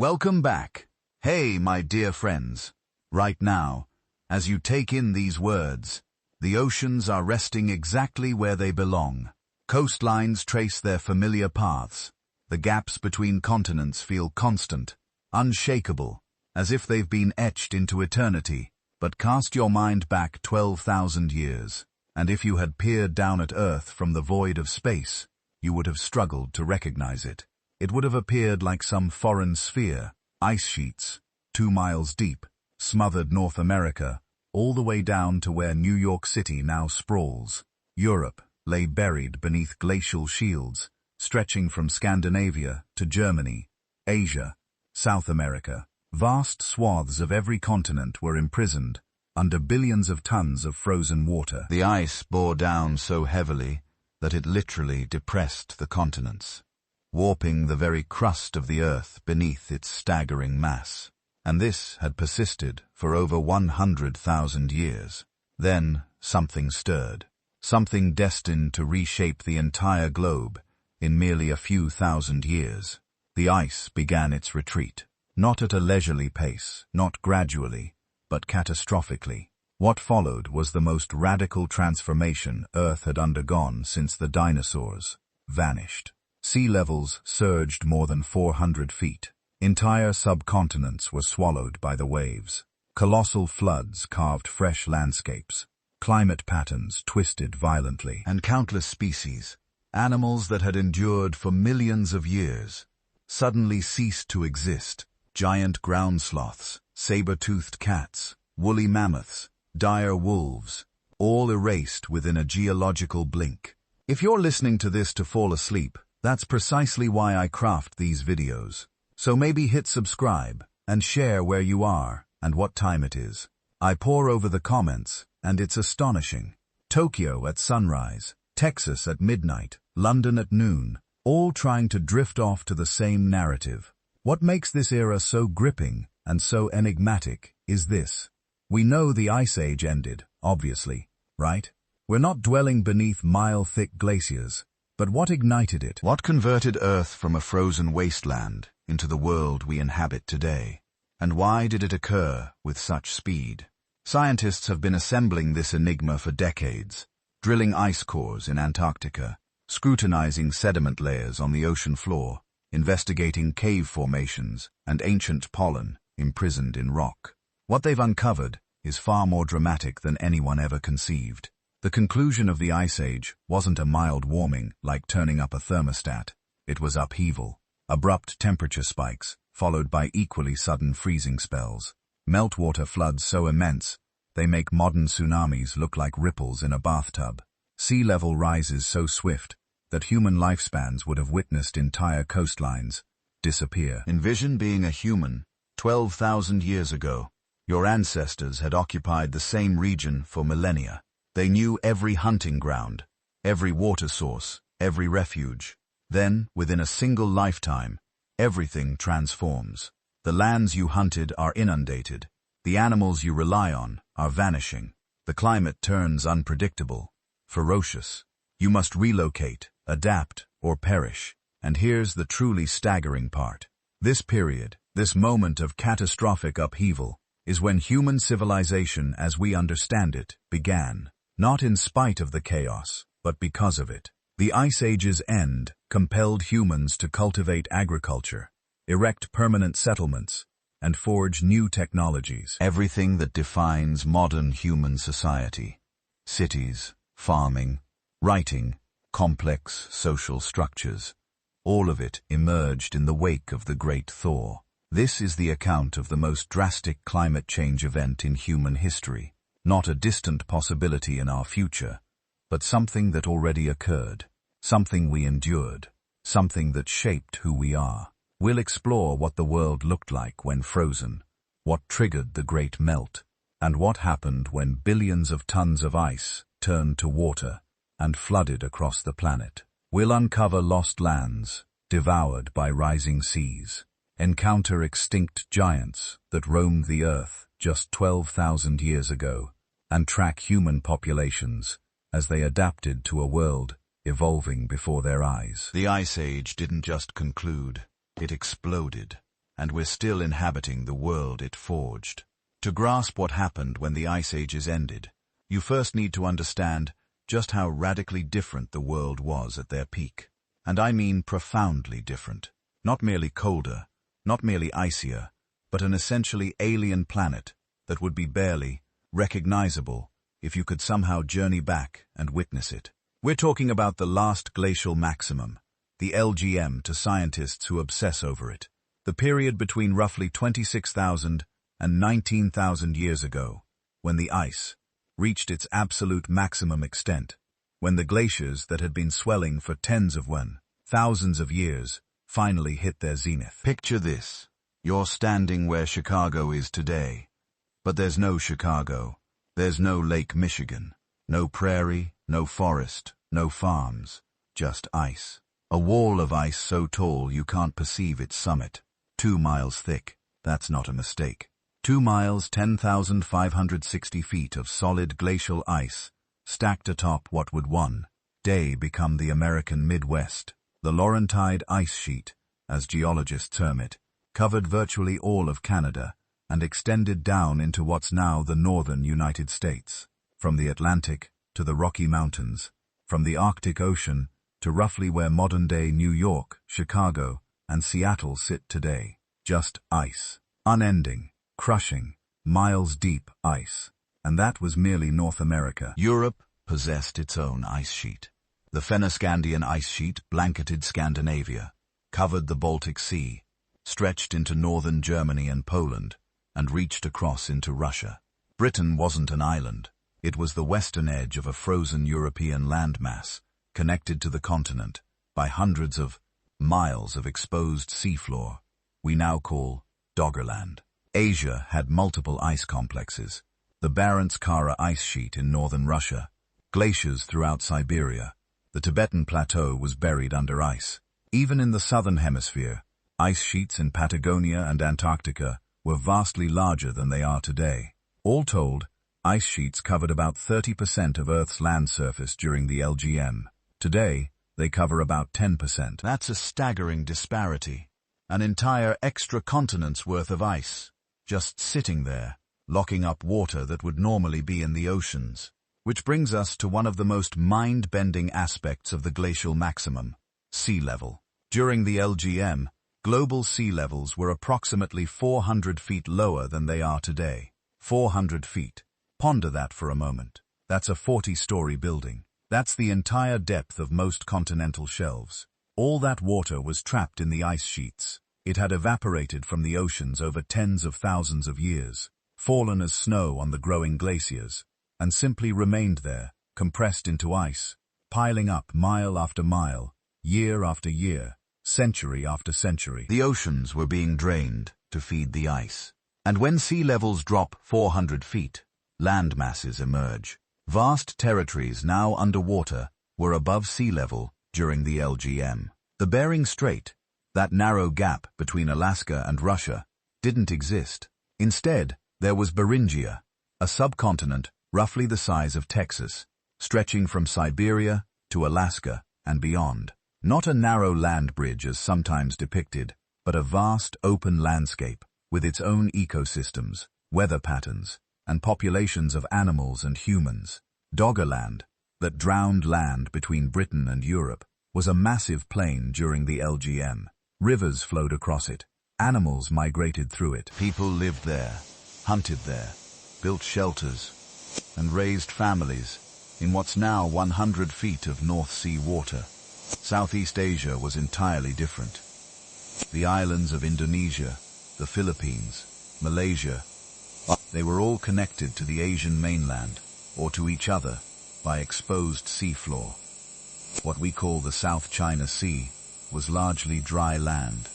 Welcome back. Hey, my dear friends. Right now, as you take in these words, the oceans are resting exactly where they belong. Coastlines trace their familiar paths. The gaps between continents feel constant, unshakable, as if they've been etched into eternity. But cast your mind back 12,000 years, and if you had peered down at Earth from the void of space, you would have struggled to recognize it. It would have appeared like some foreign sphere, ice sheets, 2 miles deep, smothered North America, all the way down to where New York City now sprawls. Europe lay buried beneath glacial shields, stretching from Scandinavia to Germany, Asia, South America. Vast swaths of every continent were imprisoned under billions of tons of frozen water. The ice bore down so heavily that it literally depressed the continents, warping the very crust of the earth beneath its staggering mass. And this had persisted for over 100,000 years. Then something stirred, something destined to reshape the entire globe in merely a few thousand years. The ice began its retreat, not at a leisurely pace, not gradually, but catastrophically. What followed was the most radical transformation Earth had undergone since the dinosaurs vanished. Sea levels surged more than 400 feet. Entire subcontinents were swallowed by the waves. Colossal floods carved fresh landscapes. Climate patterns twisted violently. And countless species, animals that had endured for millions of years, suddenly ceased to exist. Giant ground sloths, saber-toothed cats, woolly mammoths, dire wolves, all erased within a geological blink. If you're listening to this to fall asleep, that's precisely why I craft these videos. So maybe hit subscribe and share where you are and what time it is. I pore over the comments, and it's astonishing. Tokyo at sunrise, Texas at midnight, London at noon, all trying to drift off to the same narrative. What makes this era so gripping and so enigmatic is this. We know the Ice Age ended, obviously, right? We're not dwelling beneath mile-thick glaciers. But what ignited it? What converted Earth from a frozen wasteland into the world we inhabit today? And why did it occur with such speed? Scientists have been assembling this enigma for decades, drilling ice cores in Antarctica, scrutinizing sediment layers on the ocean floor, investigating cave formations and ancient pollen imprisoned in rock. What they've uncovered is far more dramatic than anyone ever conceived. The conclusion of the Ice Age wasn't a mild warming like turning up a thermostat. It was upheaval, abrupt temperature spikes, followed by equally sudden freezing spells. Meltwater floods so immense, they make modern tsunamis look like ripples in a bathtub. Sea level rises so swift that human lifespans would have witnessed entire coastlines disappear. Envision being a human 12,000 years ago. Your ancestors had occupied the same region for millennia. They knew every hunting ground, every water source, every refuge. Then, within a single lifetime, everything transforms. The lands you hunted are inundated. The animals you rely on are vanishing. The climate turns unpredictable, ferocious. You must relocate, adapt, or perish. And here's the truly staggering part. This period, this moment of catastrophic upheaval, is when human civilization as we understand it began. Not in spite of the chaos, but because of it. The Ice Age's end compelled humans to cultivate agriculture, erect permanent settlements, and forge new technologies. Everything that defines modern human society. Cities, farming, writing, complex social structures. All of it emerged in the wake of the Great Thaw. This is the account of the most drastic climate change event in human history. Not a distant possibility in our future, but something that already occurred, something we endured, something that shaped who we are. We'll explore what the world looked like when frozen, what triggered the Great Melt, and what happened when billions of tons of ice turned to water and flooded across the planet. We'll uncover lost lands, devoured by rising seas, encounter extinct giants that roamed the earth just 12,000 years ago, and track human populations as they adapted to a world evolving before their eyes. The Ice Age didn't just conclude, it exploded. and we're still inhabiting the world it forged. To grasp what happened when the ice ages ended, you first need to understand just how radically different the world was at their peak. And I mean profoundly different. Not merely colder, not merely icier, but an essentially alien planet that would be barely recognizable if you could somehow journey back and witness it. We're talking about the last glacial maximum, the LGM to scientists who obsess over it, the period between roughly 26,000 and 19,000 years ago, when the ice reached its absolute maximum extent, when the glaciers that had been swelling for thousands of years finally hit their zenith. Picture this. You're standing where Chicago is today. But there's no Chicago. There's no Lake Michigan. No prairie, no forest, no farms. Just ice. A wall of ice so tall you can't perceive its summit. 2 miles thick. That's not a mistake. 2 miles, 10,560 feet of solid glacial ice, stacked atop what would one day become the American Midwest. The Laurentide ice sheet, as geologists term it, covered virtually all of Canada and extended down into what's now the northern United States. From the Atlantic to the Rocky Mountains, from the Arctic Ocean to roughly where modern-day New York, Chicago, and Seattle sit today. Just ice. Unending, crushing, miles-deep ice. And that was merely North America. Europe possessed its own ice sheet. The Fennoscandian ice sheet blanketed Scandinavia, covered the Baltic Sea, stretched into northern Germany and Poland, and reached across into Russia. Britain wasn't an island. It was the western edge of a frozen European landmass, connected to the continent by hundreds of miles of exposed seafloor, we now call Doggerland. Asia had multiple ice complexes. The Barents Kara ice sheet in northern Russia, glaciers throughout Siberia. The Tibetan Plateau was buried under ice. Even in the southern hemisphere, ice sheets in Patagonia and Antarctica were vastly larger than they are today. All told, ice sheets covered about 30% of Earth's land surface during the LGM. Today, they cover about 10%. That's a staggering disparity. An entire extra continent's worth of ice, just sitting there, locking up water that would normally be in the oceans. Which brings us to one of the most mind-bending aspects of the glacial maximum, sea level. During the LGM, global sea levels were approximately 400 feet lower than they are today. 400 feet. Ponder that for a moment. That's a 40-story building. That's the entire depth of most continental shelves. All that water was trapped in the ice sheets. It had evaporated from the oceans over tens of thousands of years, fallen as snow on the growing glaciers, and simply remained there, compressed into ice, piling up mile after mile, year after year, century after century. The oceans were being drained to feed the ice. And when sea levels drop 400 feet, land masses emerge. Vast territories now underwater were above sea level during the LGM. The Bering Strait, that narrow gap between Alaska and Russia, didn't exist. Instead, there was Beringia, a subcontinent roughly the size of Texas, stretching from Siberia to Alaska and beyond. Not a narrow land bridge as sometimes depicted, but a vast open landscape with its own ecosystems, weather patterns, and populations of animals and humans. Doggerland, that drowned land between Britain and Europe, was a massive plain during the LGM. Rivers flowed across it. Animals migrated through it. People lived there, hunted there, built shelters, and raised families in what's now 100 feet of North Sea water. Southeast Asia was entirely different. The islands of Indonesia, the Philippines, Malaysia, they were all connected to the Asian mainland, or to each other, by exposed seafloor. What we call the South China Sea was largely dry land.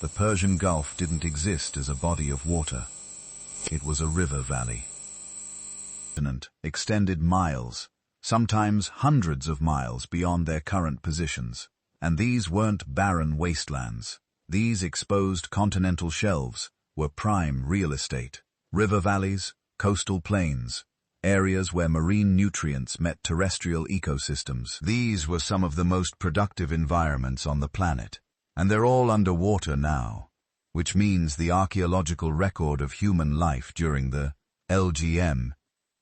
The Persian Gulf didn't exist as a body of water. It was a river valley. Extended miles, sometimes hundreds of miles beyond their current positions. And these weren't barren wastelands. These exposed continental shelves were prime real estate. River valleys, coastal plains, areas where marine nutrients met terrestrial ecosystems. These were some of the most productive environments on the planet. And they're all underwater now. which means the archaeological record of human life during the LGM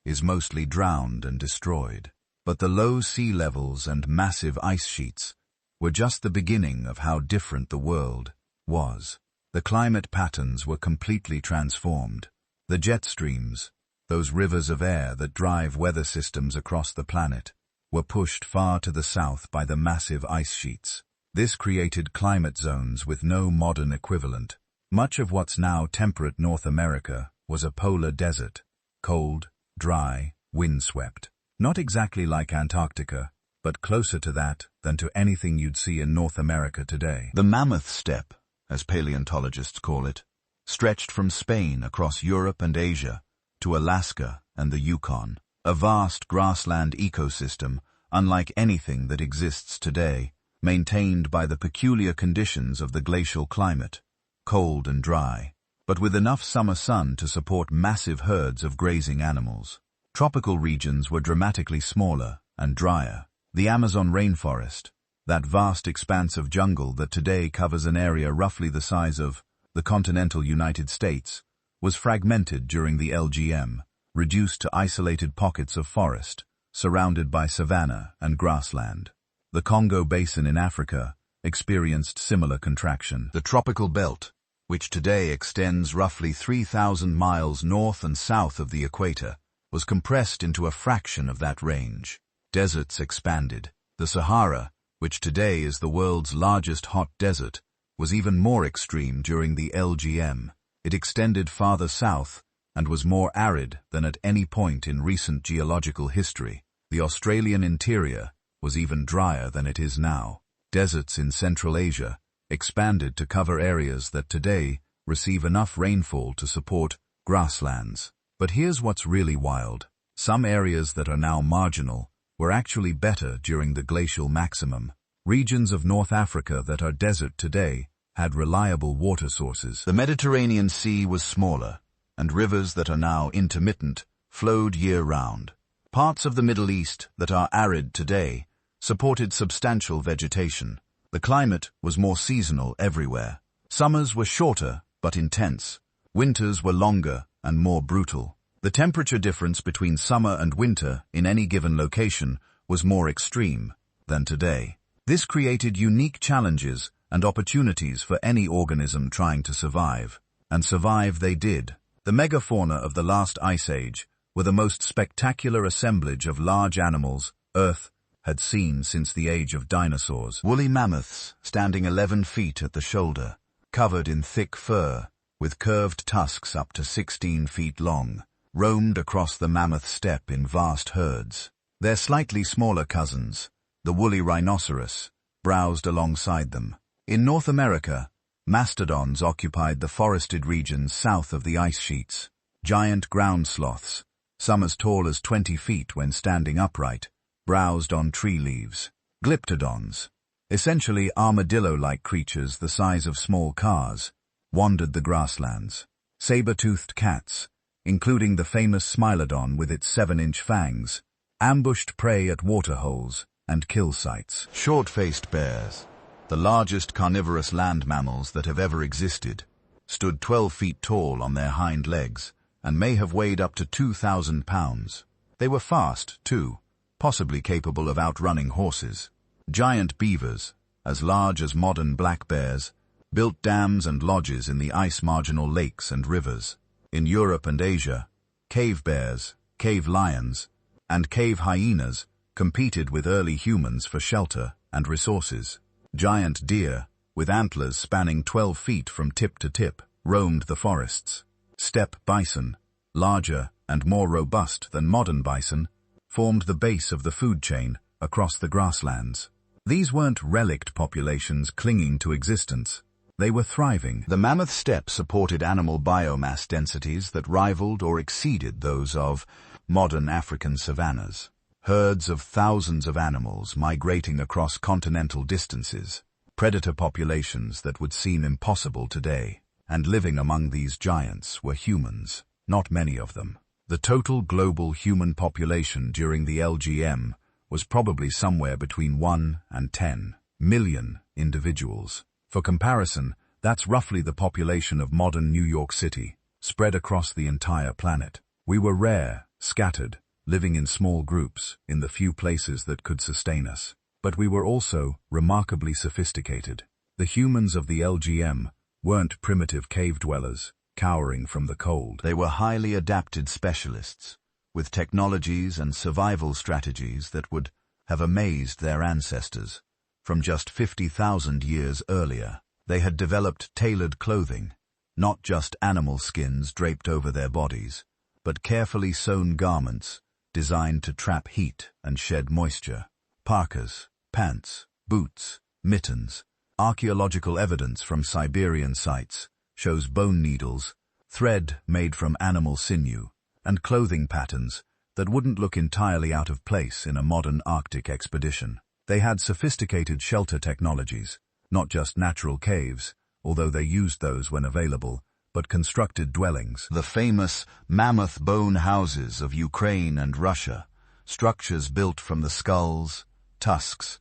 is mostly drowned and destroyed. But the low sea levels and massive ice sheets were just the beginning of how different the world was. The climate patterns were completely transformed. The jet streams, those rivers of air that drive weather systems across the planet, were pushed far to the south by the massive ice sheets. This created climate zones with no modern equivalent. Much of what's now temperate North America was a polar desert, cold, dry, windswept. Not exactly like Antarctica, but closer to that than to anything you'd see in North America today. The Mammoth Steppe, as paleontologists call it, stretched from Spain across Europe and Asia to Alaska and the Yukon, a vast grassland ecosystem unlike anything that exists today, maintained by the peculiar conditions of the glacial climate, cold and dry, but with enough summer sun to support massive herds of grazing animals. Tropical regions were dramatically smaller and drier. The Amazon rainforest, that vast expanse of jungle that today covers an area roughly the size of the continental United States, was fragmented during the LGM, reduced to isolated pockets of forest, surrounded by savanna and grassland. The Congo Basin in Africa experienced similar contraction. The tropical belt, which today extends roughly 3,000 miles north and south of the equator, was compressed into a fraction of that range. Deserts expanded. The Sahara, which today is the world's largest hot desert, was even more extreme during the LGM. It extended farther south and was more arid than at any point in recent geological history. The Australian interior was even drier than it is now. Deserts in Central Asia expanded to cover areas that today receive enough rainfall to support grasslands. But here's what's really wild. Some areas that are now marginal were actually better during the glacial maximum. Regions of North Africa that are desert today had reliable water sources. The Mediterranean Sea was smaller, and rivers that are now intermittent flowed year-round. Parts of the Middle East that are arid today supported substantial vegetation. The climate was more seasonal everywhere. Summers were shorter but intense. Winters were longer and more brutal. The temperature difference between summer and winter in any given location was more extreme than today. This created unique challenges and opportunities for any organism trying to survive. And survive they did. The megafauna of the last ice age were the most spectacular assemblage of large animals Earth had seen since the age of dinosaurs. Woolly mammoths, standing 11 feet at the shoulder, covered in thick fur, with curved tusks up to 16 feet long, roamed across the Mammoth Steppe in vast herds. Their slightly smaller cousins, the woolly rhinoceros, browsed alongside them. In North America, mastodons occupied the forested regions south of the ice sheets. Giant ground sloths, some as tall as 20 feet when standing upright, browsed on tree leaves. Glyptodons, essentially armadillo-like creatures the size of small cars, wandered the grasslands. Saber-toothed cats, including the famous Smilodon with its 7-inch fangs, ambushed prey at waterholes and kill sites. Short-faced bears, the largest carnivorous land mammals that have ever existed, stood 12 feet tall on their hind legs and may have weighed up to 2,000 pounds. They were fast, too, possibly capable of outrunning horses. Giant beavers, as large as modern black bears, built dams and lodges in the ice-marginal lakes and rivers. In Europe and Asia, cave bears, cave lions, and cave hyenas competed with early humans for shelter and resources. Giant deer, with antlers spanning 12 feet from tip to tip, roamed the forests. Steppe bison, larger and more robust than modern bison, formed the base of the food chain across the grasslands. These weren't relict populations clinging to existence. They were thriving. The Mammoth Steppe supported animal biomass densities that rivaled or exceeded those of modern African savannas. Herds of thousands of animals migrating across continental distances, predator populations that would seem impossible today. And living among these giants were humans, not many of them. The total global human population during the LGM was probably somewhere between 1 and 10 million individuals. For comparison, That's roughly the population of modern New York City, spread across the entire planet. We were rare, scattered, living in small groups, in the few places that could sustain us. But we were also remarkably sophisticated. The humans of the LGM weren't primitive cave dwellers, cowering from the cold. They were highly adapted specialists, with technologies and survival strategies that would have amazed their ancestors. From just 50,000 years earlier, they had developed tailored clothing, not just animal skins draped over their bodies, but carefully sewn garments designed to trap heat and shed moisture. Parkas, pants, boots, mittens. Archaeological evidence from Siberian sites shows bone needles, thread made from animal sinew, and clothing patterns that wouldn't look entirely out of place in a modern Arctic expedition. They had sophisticated shelter technologies, not just natural caves, although they used those when available, but constructed dwellings. The famous mammoth bone houses of Ukraine and Russia, structures built from the skulls, tusks,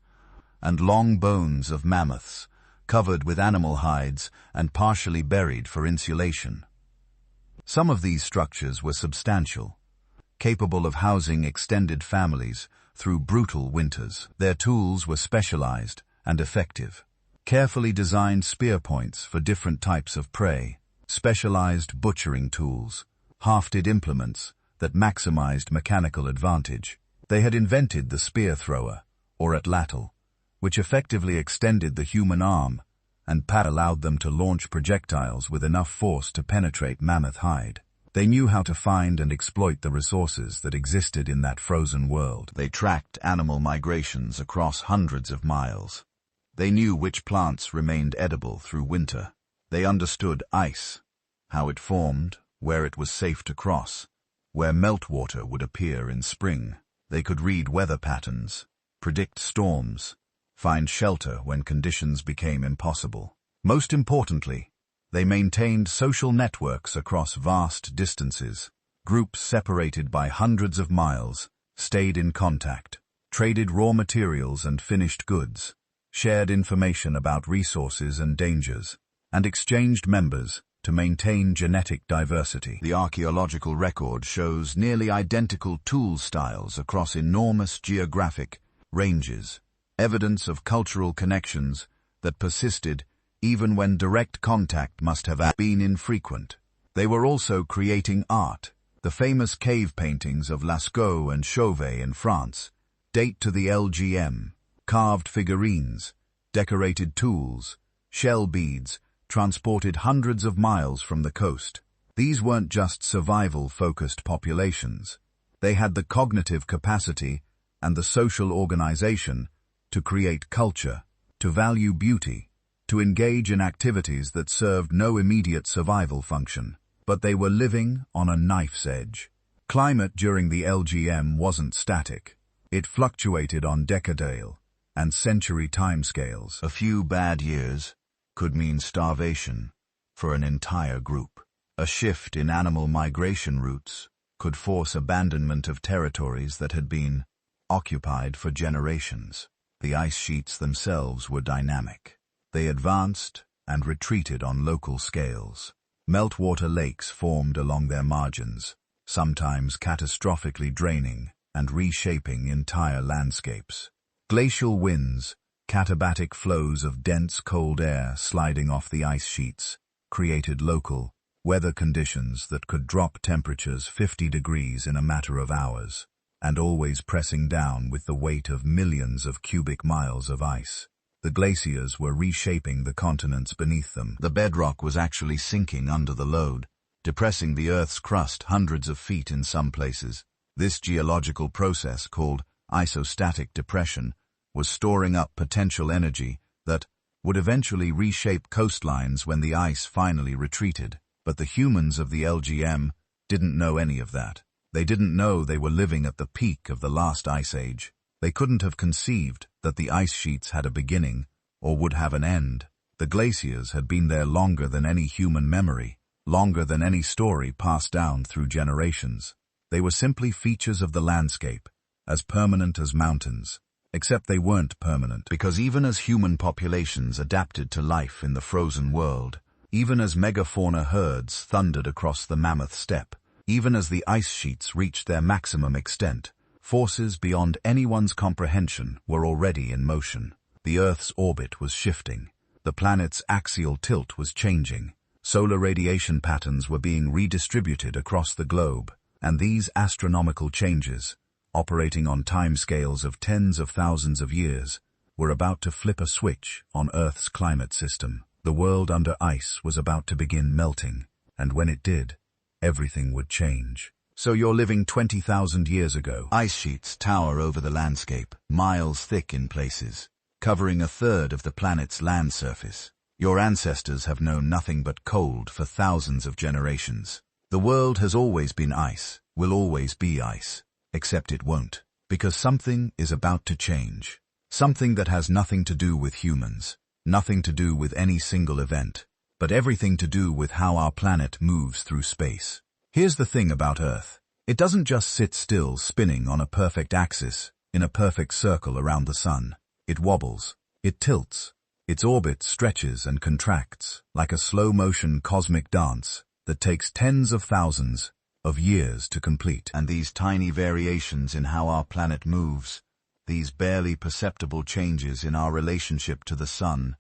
and long bones of mammoths, covered with animal hides and partially buried for insulation. Some of these structures were substantial, capable of housing extended families through brutal winters. Their tools were specialized and effective. Carefully designed spear points for different types of prey, specialized butchering tools, hafted implements that maximized mechanical advantage. They had invented the spear thrower, or atlatl, which effectively extended the human arm and allowed them to launch projectiles with enough force to penetrate mammoth hide. They knew how to find and exploit the resources that existed in that frozen world. They tracked animal migrations across hundreds of miles. They knew which plants remained edible through winter. They understood ice, how it formed, where it was safe to cross, where meltwater would appear in spring. They could read weather patterns, predict storms, find shelter when conditions became impossible. Most importantly, they maintained social networks across vast distances. Groups separated by hundreds of miles stayed in contact, traded raw materials and finished goods, shared information about resources and dangers, and exchanged members to maintain genetic diversity. The archaeological record shows nearly identical tool styles across enormous geographic ranges, evidence of cultural connections that persisted even when direct contact must have been infrequent. They were also creating art. The famous cave paintings of Lascaux and Chauvet in France date to the LGM. Carved figurines, decorated tools, shell beads, transported hundreds of miles from the coast. These weren't just survival-focused populations. They had the cognitive capacity and the social organization to create culture, to value beauty, to engage in activities that served no immediate survival function. But they were living on a knife's edge. Climate during the LGM wasn't static. It fluctuated on decadal and century timescales. A few bad years could mean starvation for an entire group. A shift in animal migration routes could force abandonment of territories that had been occupied for generations. The ice sheets themselves were dynamic. They advanced and retreated on local scales. Meltwater lakes formed along their margins, sometimes catastrophically draining and reshaping entire landscapes. Glacial winds, katabatic flows of dense cold air sliding off the ice sheets, created local weather conditions that could drop temperatures 50 degrees in a matter of hours, and always pressing down with the weight of millions of cubic miles of ice. The glaciers were reshaping the continents beneath them. The bedrock was actually sinking under the load, depressing the Earth's crust hundreds of feet in some places. This geological process, called isostatic depression, was storing up potential energy that would eventually reshape coastlines when the ice finally retreated. But the humans of the LGM didn't know any of that. They didn't know they were living at the peak of the last ice age. They couldn't have conceived that the ice sheets had a beginning or would have an end. The glaciers had been there longer than any human memory, longer than any story passed down through generations. They were simply features of the landscape, as permanent as mountains, except they weren't permanent. Because even as human populations adapted to life in the frozen world, even as megafauna herds thundered across the mammoth steppe, even as the ice sheets reached their maximum extent, forces beyond anyone's comprehension were already in motion. The Earth's orbit was shifting. The planet's axial tilt was changing. Solar radiation patterns were being redistributed across the globe, and these astronomical changes, operating on timescales of tens of thousands of years, were about to flip a switch on Earth's climate system. The world under ice was about to begin melting, and when it did, everything would change. So you're living 20,000 years ago. Ice sheets tower over the landscape, miles thick in places, covering a third of the planet's land surface. Your ancestors have known nothing but cold for thousands of generations. The world has always been ice, will always be ice, except it won't, because something is about to change. Something that has nothing to do with humans, nothing to do with any single event, but everything to do with how our planet moves through space. Here's the thing about Earth. It doesn't just sit still spinning on a perfect axis, in a perfect circle around the sun. It wobbles. It tilts. Its orbit stretches and contracts, like a slow-motion cosmic dance that takes tens of thousands of years to complete. And these tiny variations in how our planet moves, these barely perceptible changes in our relationship to the sun,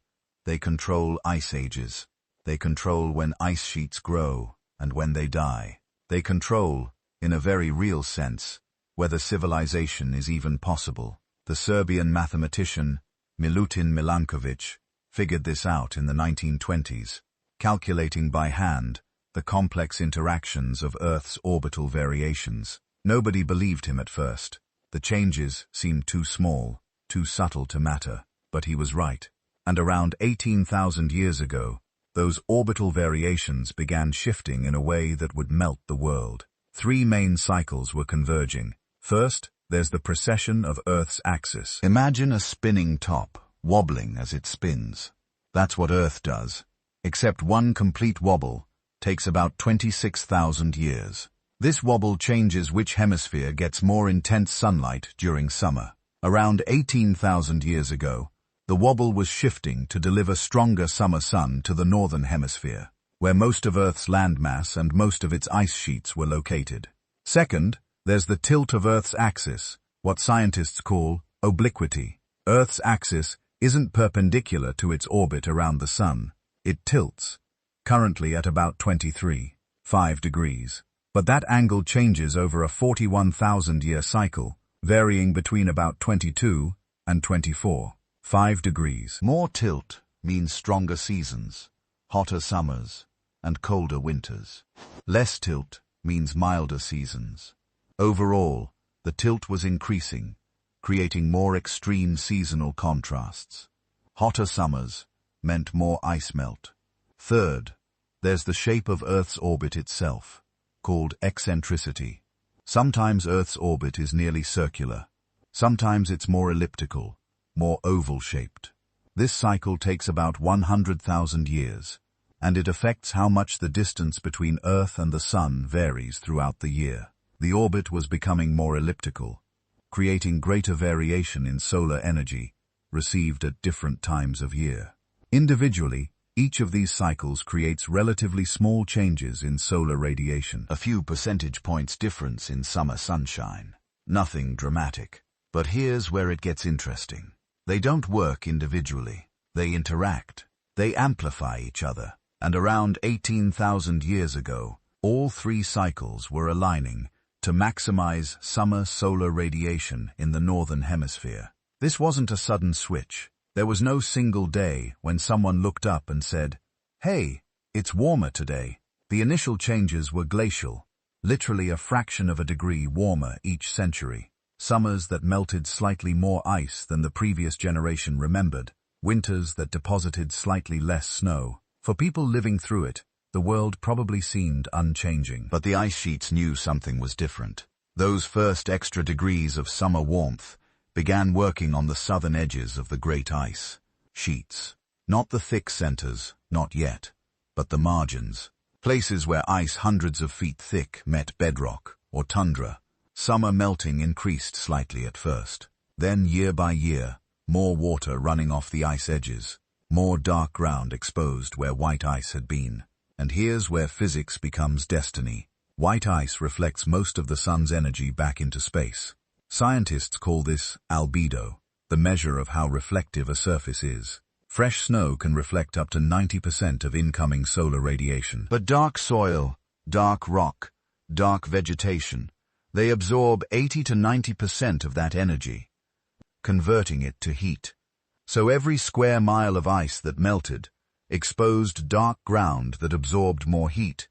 they control ice ages. They control when ice sheets grow and when they die. They control, in a very real sense, whether civilization is even possible. The Serbian mathematician Milutin Milankovic figured this out in the 1920s, calculating by hand the complex interactions of Earth's orbital variations. Nobody believed him at first. The changes seemed too small, too subtle to matter, but he was right. And around 18,000 years ago, those orbital variations began shifting in a way that would melt the world. Three main cycles were converging. First, there's the precession of Earth's axis. Imagine a spinning top, wobbling as it spins. That's what Earth does, except one complete wobble takes about 26,000 years. This wobble changes which hemisphere gets more intense sunlight during summer. Around 18,000 years ago, the wobble was shifting to deliver stronger summer sun to the northern hemisphere, where most of Earth's landmass and most of its ice sheets were located. Second, there's the tilt of Earth's axis, what scientists call obliquity. Earth's axis isn't perpendicular to its orbit around the sun. It tilts, currently at about 23.5 degrees. But that angle changes over a 41,000-year cycle, varying between about 22 and 24.5 degrees. More tilt means stronger seasons, hotter summers, and colder winters. Less tilt means milder seasons. Overall, the tilt was increasing, creating more extreme seasonal contrasts. Hotter summers meant more ice melt. Third, there's the shape of Earth's orbit itself, called eccentricity. Sometimes Earth's orbit is nearly circular. Sometimes it's more elliptical, more oval-shaped. This cycle takes about 100,000 years, and it affects how much the distance between Earth and the Sun varies throughout the year. The orbit was becoming more elliptical, creating greater variation in solar energy received at different times of year. Individually, each of these cycles creates relatively small changes in solar radiation. A few percentage points difference in summer sunshine. Nothing dramatic. But here's where it gets interesting. They don't work individually. They interact. They amplify each other. And around 18,000 years ago, all three cycles were aligning to maximize summer solar radiation in the northern hemisphere. This wasn't a sudden switch. There was no single day when someone looked up and said, "Hey, it's warmer today." The initial changes were glacial, literally a fraction of a degree warmer each century. Summers that melted slightly more ice than the previous generation remembered, winters that deposited slightly less snow. For people living through it, the world probably seemed unchanging. But the ice sheets knew something was different. Those first extra degrees of summer warmth began working on the southern edges of the great ice sheets. Not the thick centers, not yet, but the margins. Places where ice hundreds of feet thick met bedrock or tundra. Summer melting increased slightly at first. Then, year by year, more water running off the ice edges, more dark ground exposed where white ice had been. And here's where physics becomes destiny. White ice reflects most of the sun's energy back into space. Scientists call this albedo, the measure of how reflective a surface is. Fresh snow can reflect up to 90% of incoming solar radiation. But dark soil, dark rock, dark vegetation, they absorb 80 to 90% of that energy, converting it to heat. So every square mile of ice that melted exposed dark ground that absorbed more heat,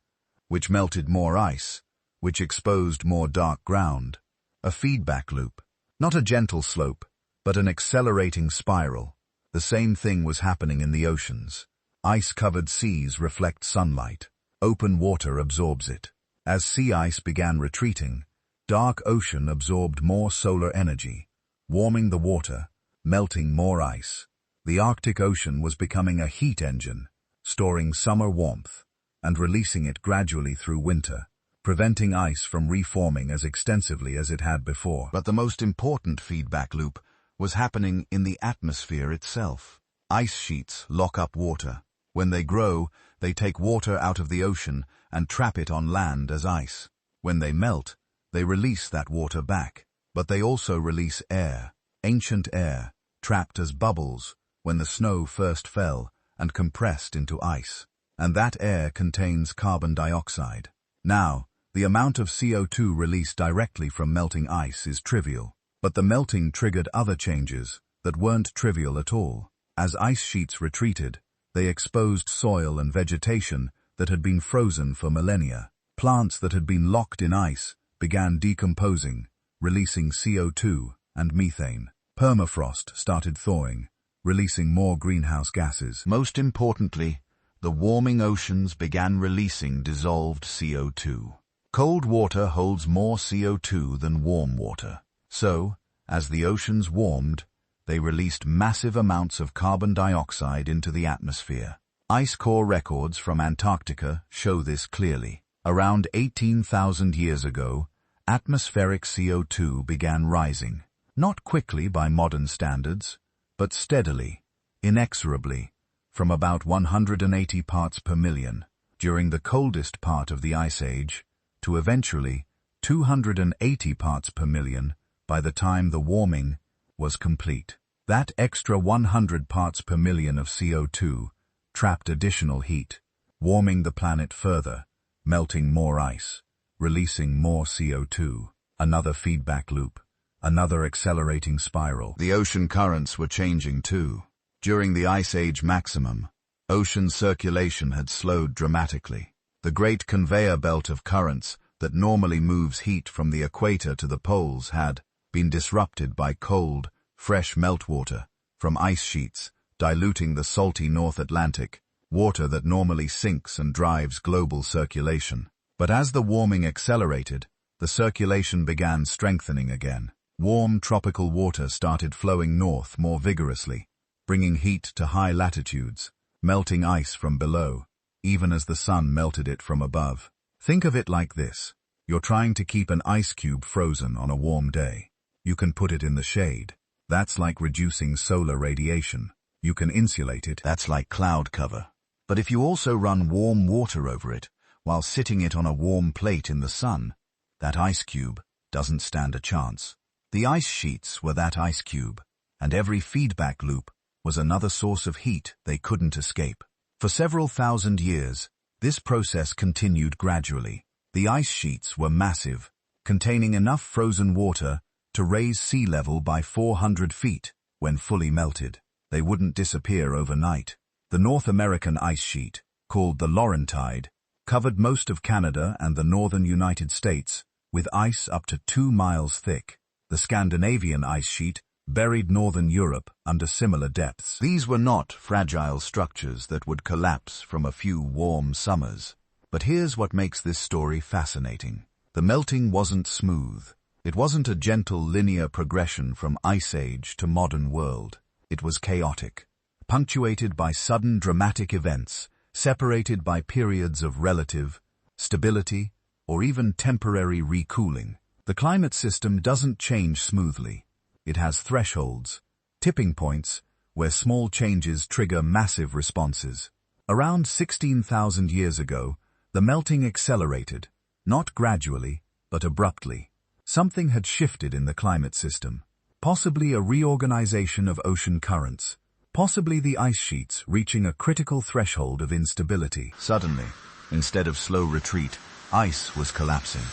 which melted more ice, which exposed more dark ground. A feedback loop, not a gentle slope, but an accelerating spiral. The same thing was happening in the oceans. Ice-covered seas reflect sunlight. Open water absorbs it. As sea ice began retreating, dark ocean absorbed more solar energy, warming the water, melting more ice. The Arctic Ocean was becoming a heat engine, storing summer warmth and releasing it gradually through winter, preventing ice from reforming as extensively as it had before. But the most important feedback loop was happening in the atmosphere itself. Ice sheets lock up water. When they grow, they take water out of the ocean and trap it on land as ice. When they melt, they release that water back. But they also release air, ancient air, trapped as bubbles when the snow first fell and compressed into ice. And that air contains carbon dioxide. Now, the amount of CO2 released directly from melting ice is trivial. But the melting triggered other changes that weren't trivial at all. As ice sheets retreated, they exposed soil and vegetation that had been frozen for millennia. Plants that had been locked in ice began decomposing, releasing CO2 and methane. Permafrost started thawing, releasing more greenhouse gases. Most importantly, the warming oceans began releasing dissolved CO2. Cold water holds more CO2 than warm water. So, as the oceans warmed, they released massive amounts of carbon dioxide into the atmosphere. Ice core records from Antarctica show this clearly. Around 18,000 years ago, atmospheric CO2 began rising, not quickly by modern standards, but steadily, inexorably, from about 180 parts per million during the coldest part of the Ice Age to eventually 280 parts per million by the time the warming was complete. That extra 100 parts per million of CO2 trapped additional heat, warming the planet further, melting more ice, releasing more CO2. Another feedback loop, another accelerating spiral. The ocean currents were changing too. During the Ice Age maximum, ocean circulation had slowed dramatically. The great conveyor belt of currents that normally moves heat from the equator to the poles had been disrupted by cold, fresh meltwater from ice sheets, diluting the salty North Atlantic, water that normally sinks and drives global circulation. But as the warming accelerated, the circulation began strengthening again. Warm tropical water started flowing north more vigorously, bringing heat to high latitudes, melting ice from below, even as the sun melted it from above. Think of it like this. You're trying to keep an ice cube frozen on a warm day. You can put it in the shade. That's like reducing solar radiation. You can insulate it. That's like cloud cover. But if you also run warm water over it, while sitting it on a warm plate in the sun, that ice cube doesn't stand a chance. The ice sheets were that ice cube, and every feedback loop was another source of heat they couldn't escape. For several thousand years, this process continued gradually. The ice sheets were massive, containing enough frozen water to raise sea level by 400 feet when fully melted. They wouldn't disappear overnight. The North American ice sheet, called the Laurentide, covered most of Canada and the northern United States with ice up to 2 miles thick. The Scandinavian ice sheet buried northern Europe under similar depths. These were not fragile structures that would collapse from a few warm summers. But here's what makes this story fascinating. The melting wasn't smooth. It wasn't a gentle linear progression from Ice Age to modern world. It was chaotic, punctuated by sudden dramatic events, separated by periods of relative stability or even temporary recooling. The climate system doesn't change smoothly. It has thresholds, tipping points, where small changes trigger massive responses. Around 16,000 years ago, the melting accelerated, not gradually, but abruptly. Something had shifted in the climate system, possibly a reorganization of ocean currents, possibly the ice sheets reaching a critical threshold of instability. Suddenly, instead of slow retreat, ice was collapsing.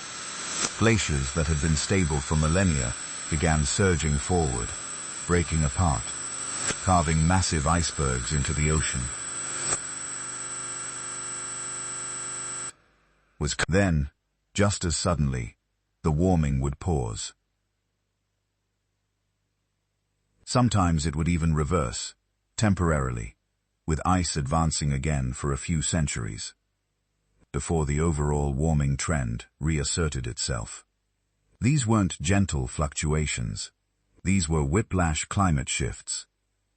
Glaciers that had been stable for millennia began surging forward, breaking apart, carving massive icebergs into the ocean. Then, just as suddenly, the warming would pause. Sometimes it would even reverse, temporarily, with ice advancing again for a few centuries, before the overall warming trend reasserted itself. These weren't gentle fluctuations. These were whiplash climate shifts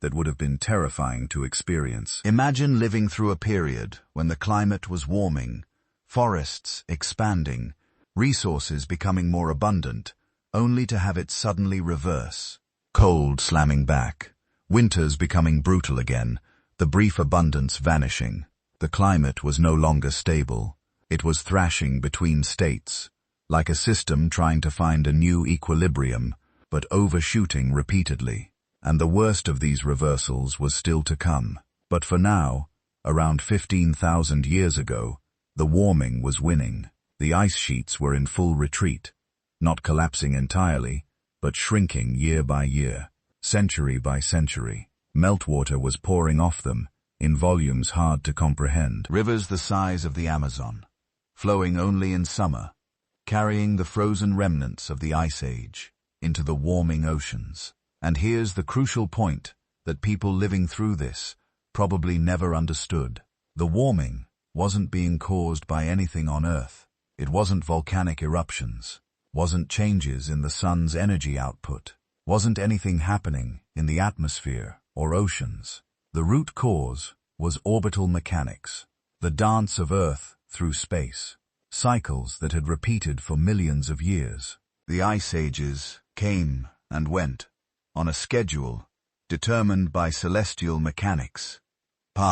that would have been terrifying to experience. Imagine living through a period when the climate was warming, forests expanding, resources becoming more abundant, only to have it suddenly reverse. Cold slamming back, winters becoming brutal again, the brief abundance vanishing. The climate was no longer stable. It was thrashing between states, like a system trying to find a new equilibrium, but overshooting repeatedly. And the worst of these reversals was still to come. But for now, around 15,000 years ago, the warming was winning. The ice sheets were in full retreat, not collapsing entirely, but shrinking year by year, century by century. Meltwater was pouring off them, in volumes hard to comprehend. Rivers the size of the Amazon, flowing only in summer, carrying the frozen remnants of the Ice Age into the warming oceans. And here's the crucial point that people living through this probably never understood. The warming wasn't being caused by anything on Earth. It wasn't volcanic eruptions, wasn't changes in the sun's energy output, wasn't anything happening in the atmosphere or oceans. The root cause was orbital mechanics, the dance of Earth through space, cycles that had repeated for millions of years. The ice ages came and went on a schedule determined by celestial mechanics,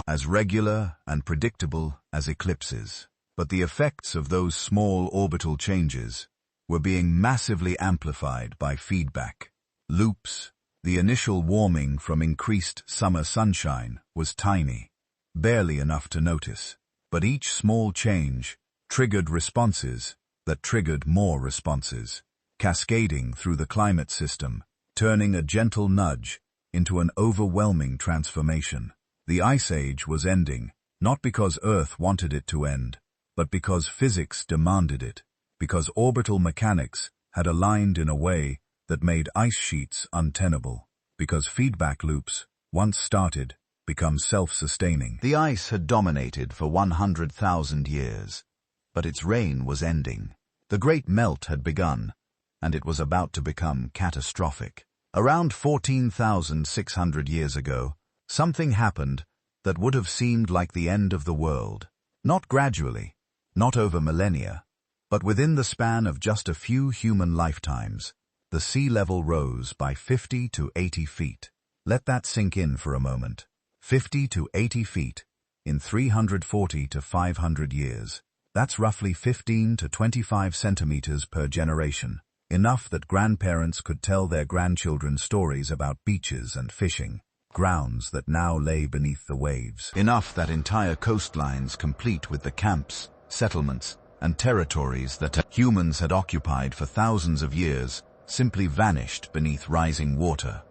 as regular and predictable as eclipses. But the effects of those small orbital changes were being massively amplified by feedback loops. The initial warming from increased summer sunshine was tiny, barely enough to notice. But each small change triggered responses that triggered more responses, cascading through the climate system, turning a gentle nudge into an overwhelming transformation. The Ice Age was ending, not because Earth wanted it to end, but because physics demanded it, because orbital mechanics had aligned in a way that made ice sheets untenable, because feedback loops, once started, become self-sustaining. The ice had dominated for 100,000 years, but its reign was ending. The great melt had begun, and it was about to become catastrophic. Around 14,600 years ago, something happened that would have seemed like the end of the world. Not gradually, not over millennia, but within the span of just a few human lifetimes, the sea level rose by 50 to 80 feet. Let that sink in for a moment. 50 to 80 feet in 340 to 500 years. That's roughly 15 to 25 centimeters per generation. Enough that grandparents could tell their grandchildren stories about beaches and fishing, grounds that now lay beneath the waves. Enough that entire coastlines, complete with the camps, settlements, and territories that humans had occupied for thousands of years, simply vanished beneath rising water.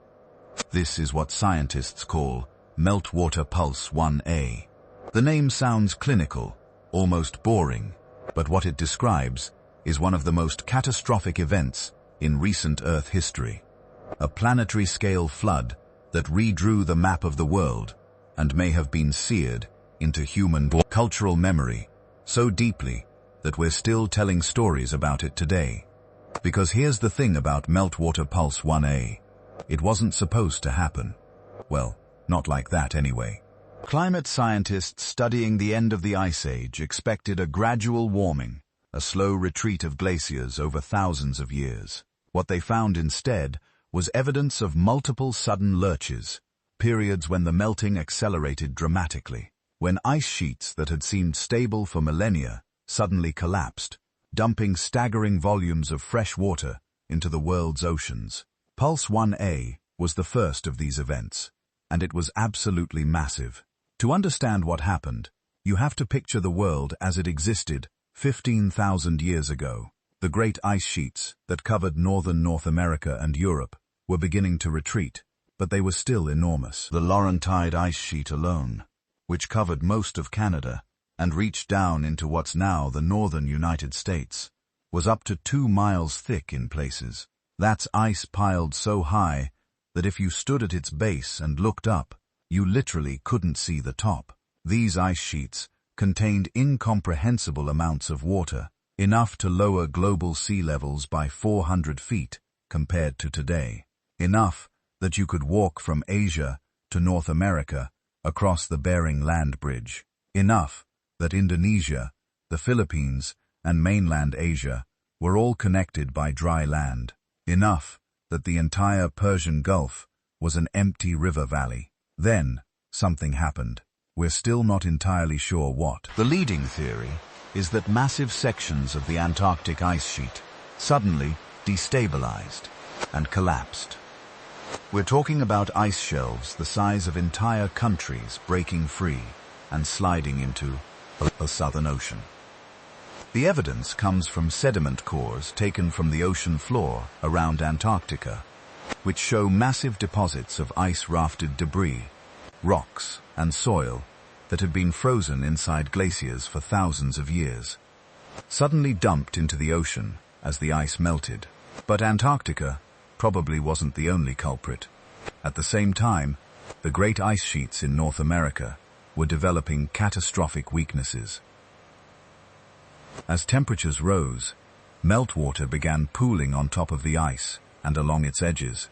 This is what scientists call Meltwater Pulse 1A. The name sounds clinical, almost boring, but what it describes is one of the most catastrophic events in recent Earth history. A planetary-scale flood that redrew the map of the world and may have been seared into human cultural memory so deeply that we're still telling stories about it today. Because here's the thing about Meltwater Pulse 1A. It wasn't supposed to happen. Well, not like that anyway. Climate scientists studying the end of the Ice Age expected a gradual warming, a slow retreat of glaciers over thousands of years. What they found instead was evidence of multiple sudden lurches, periods when the melting accelerated dramatically, when ice sheets that had seemed stable for millennia suddenly collapsed, dumping staggering volumes of fresh water into the world's oceans. Pulse 1A was the first of these events, and it was absolutely massive. To understand what happened, you have to picture the world as it existed 15,000 years ago. The great ice sheets that covered northern North America and Europe were beginning to retreat, but they were still enormous. The Laurentide ice sheet alone, which covered most of Canada and reached down into what's now the northern United States, was up to 2 miles thick in places. That's ice piled so high that if you stood at its base and looked up, you literally couldn't see the top. These ice sheets contained incomprehensible amounts of water, enough to lower global sea levels by 400 feet compared to today. Enough that you could walk from Asia to North America across the Bering Land Bridge. Enough that Indonesia, the Philippines, and mainland Asia were all connected by dry land. Enough that the entire Persian Gulf was an empty river valley. Then, something happened. We're still not entirely sure what. The leading theory is that massive sections of the Antarctic ice sheet suddenly destabilized and collapsed. We're talking about ice shelves the size of entire countries breaking free and sliding into the Southern Ocean. The evidence comes from sediment cores taken from the ocean floor around Antarctica, which show massive deposits of ice-rafted debris, rocks, and soil that had been frozen inside glaciers for thousands of years, suddenly dumped into the ocean as the ice melted. But Antarctica probably wasn't the only culprit. At the same time, the great ice sheets in North America were developing catastrophic weaknesses. As temperatures rose, meltwater began pooling on top of the ice and along its edges.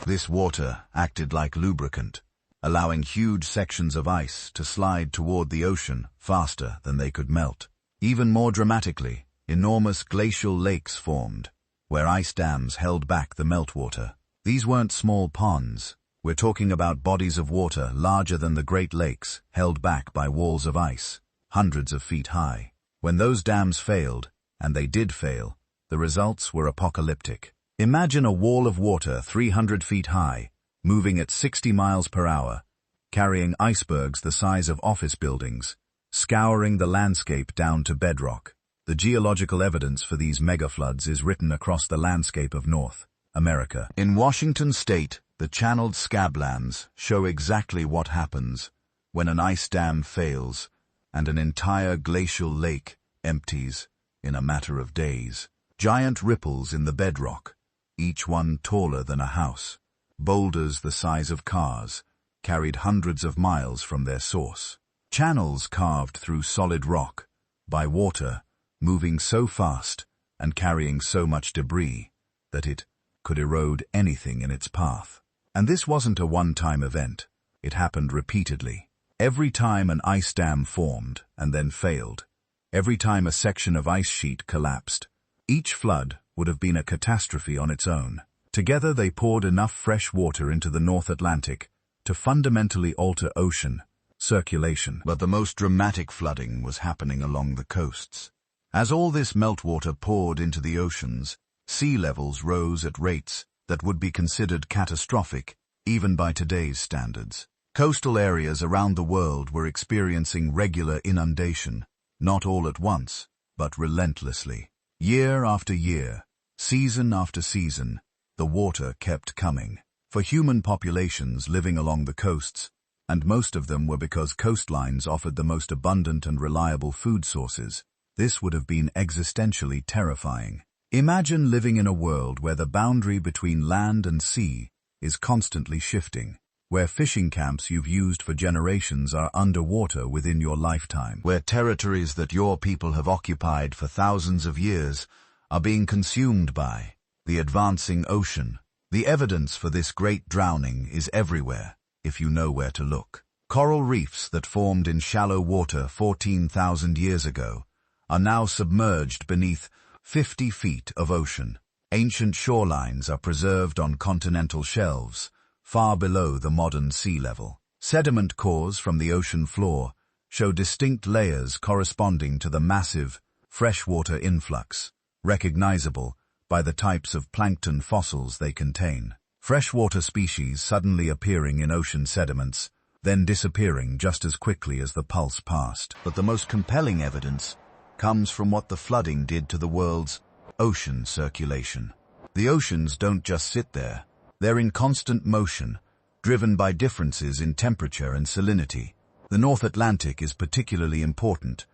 This water acted like lubricant, allowing huge sections of ice to slide toward the ocean faster than they could melt. Even more dramatically, enormous glacial lakes formed, where ice dams held back the meltwater. These weren't small ponds. We're talking about bodies of water larger than the Great Lakes, held back by walls of ice, hundreds of feet high. When those dams failed, and they did fail, the results were apocalyptic. Imagine a wall of water 300 feet high, moving at 60 miles per hour, carrying icebergs the size of office buildings, scouring the landscape down to bedrock. The geological evidence for these megafloods is written across the landscape of North America. In Washington state, the channeled scablands show exactly what happens when an ice dam fails and an entire glacial lake empties in a matter of days. Giant ripples in the bedrock, each one taller than a house. Boulders the size of cars, carried hundreds of miles from their source. Channels carved through solid rock, by water moving so fast and carrying so much debris that it could erode anything in its path. And this wasn't a one-time event. It happened repeatedly. Every time an ice dam formed and then failed, every time a section of ice sheet collapsed, each flood would have been a catastrophe on its own. Together they poured enough fresh water into the North Atlantic to fundamentally alter ocean circulation. But the most dramatic flooding was happening along the coasts. As all this meltwater poured into the oceans, sea levels rose at rates that would be considered catastrophic, even by today's standards. Coastal areas around the world were experiencing regular inundation, not all at once, but relentlessly. Year after year, season after season, the water kept coming. For human populations living along the coasts, and most of them were because coastlines offered the most abundant and reliable food sources, this would have been existentially terrifying. Imagine living in a world where the boundary between land and sea is constantly shifting, where fishing camps you've used for generations are underwater within your lifetime, where territories that your people have occupied for thousands of years are being consumed by the advancing ocean. The evidence for this great drowning is everywhere, if you know where to look. Coral reefs that formed in shallow water 14,000 years ago are now submerged beneath 50 feet of ocean. Ancient shorelines are preserved on continental shelves, far below the modern sea level. Sediment cores from the ocean floor show distinct layers corresponding to the massive, freshwater influx, recognizable by the types of plankton fossils they contain. Freshwater species suddenly appearing in ocean sediments, then disappearing just as quickly as the pulse passed. But the most compelling evidence comes from what the flooding did to the world's ocean circulation. The oceans don't just sit there. They're in constant motion, driven by differences in temperature and salinity. The North Atlantic is particularly important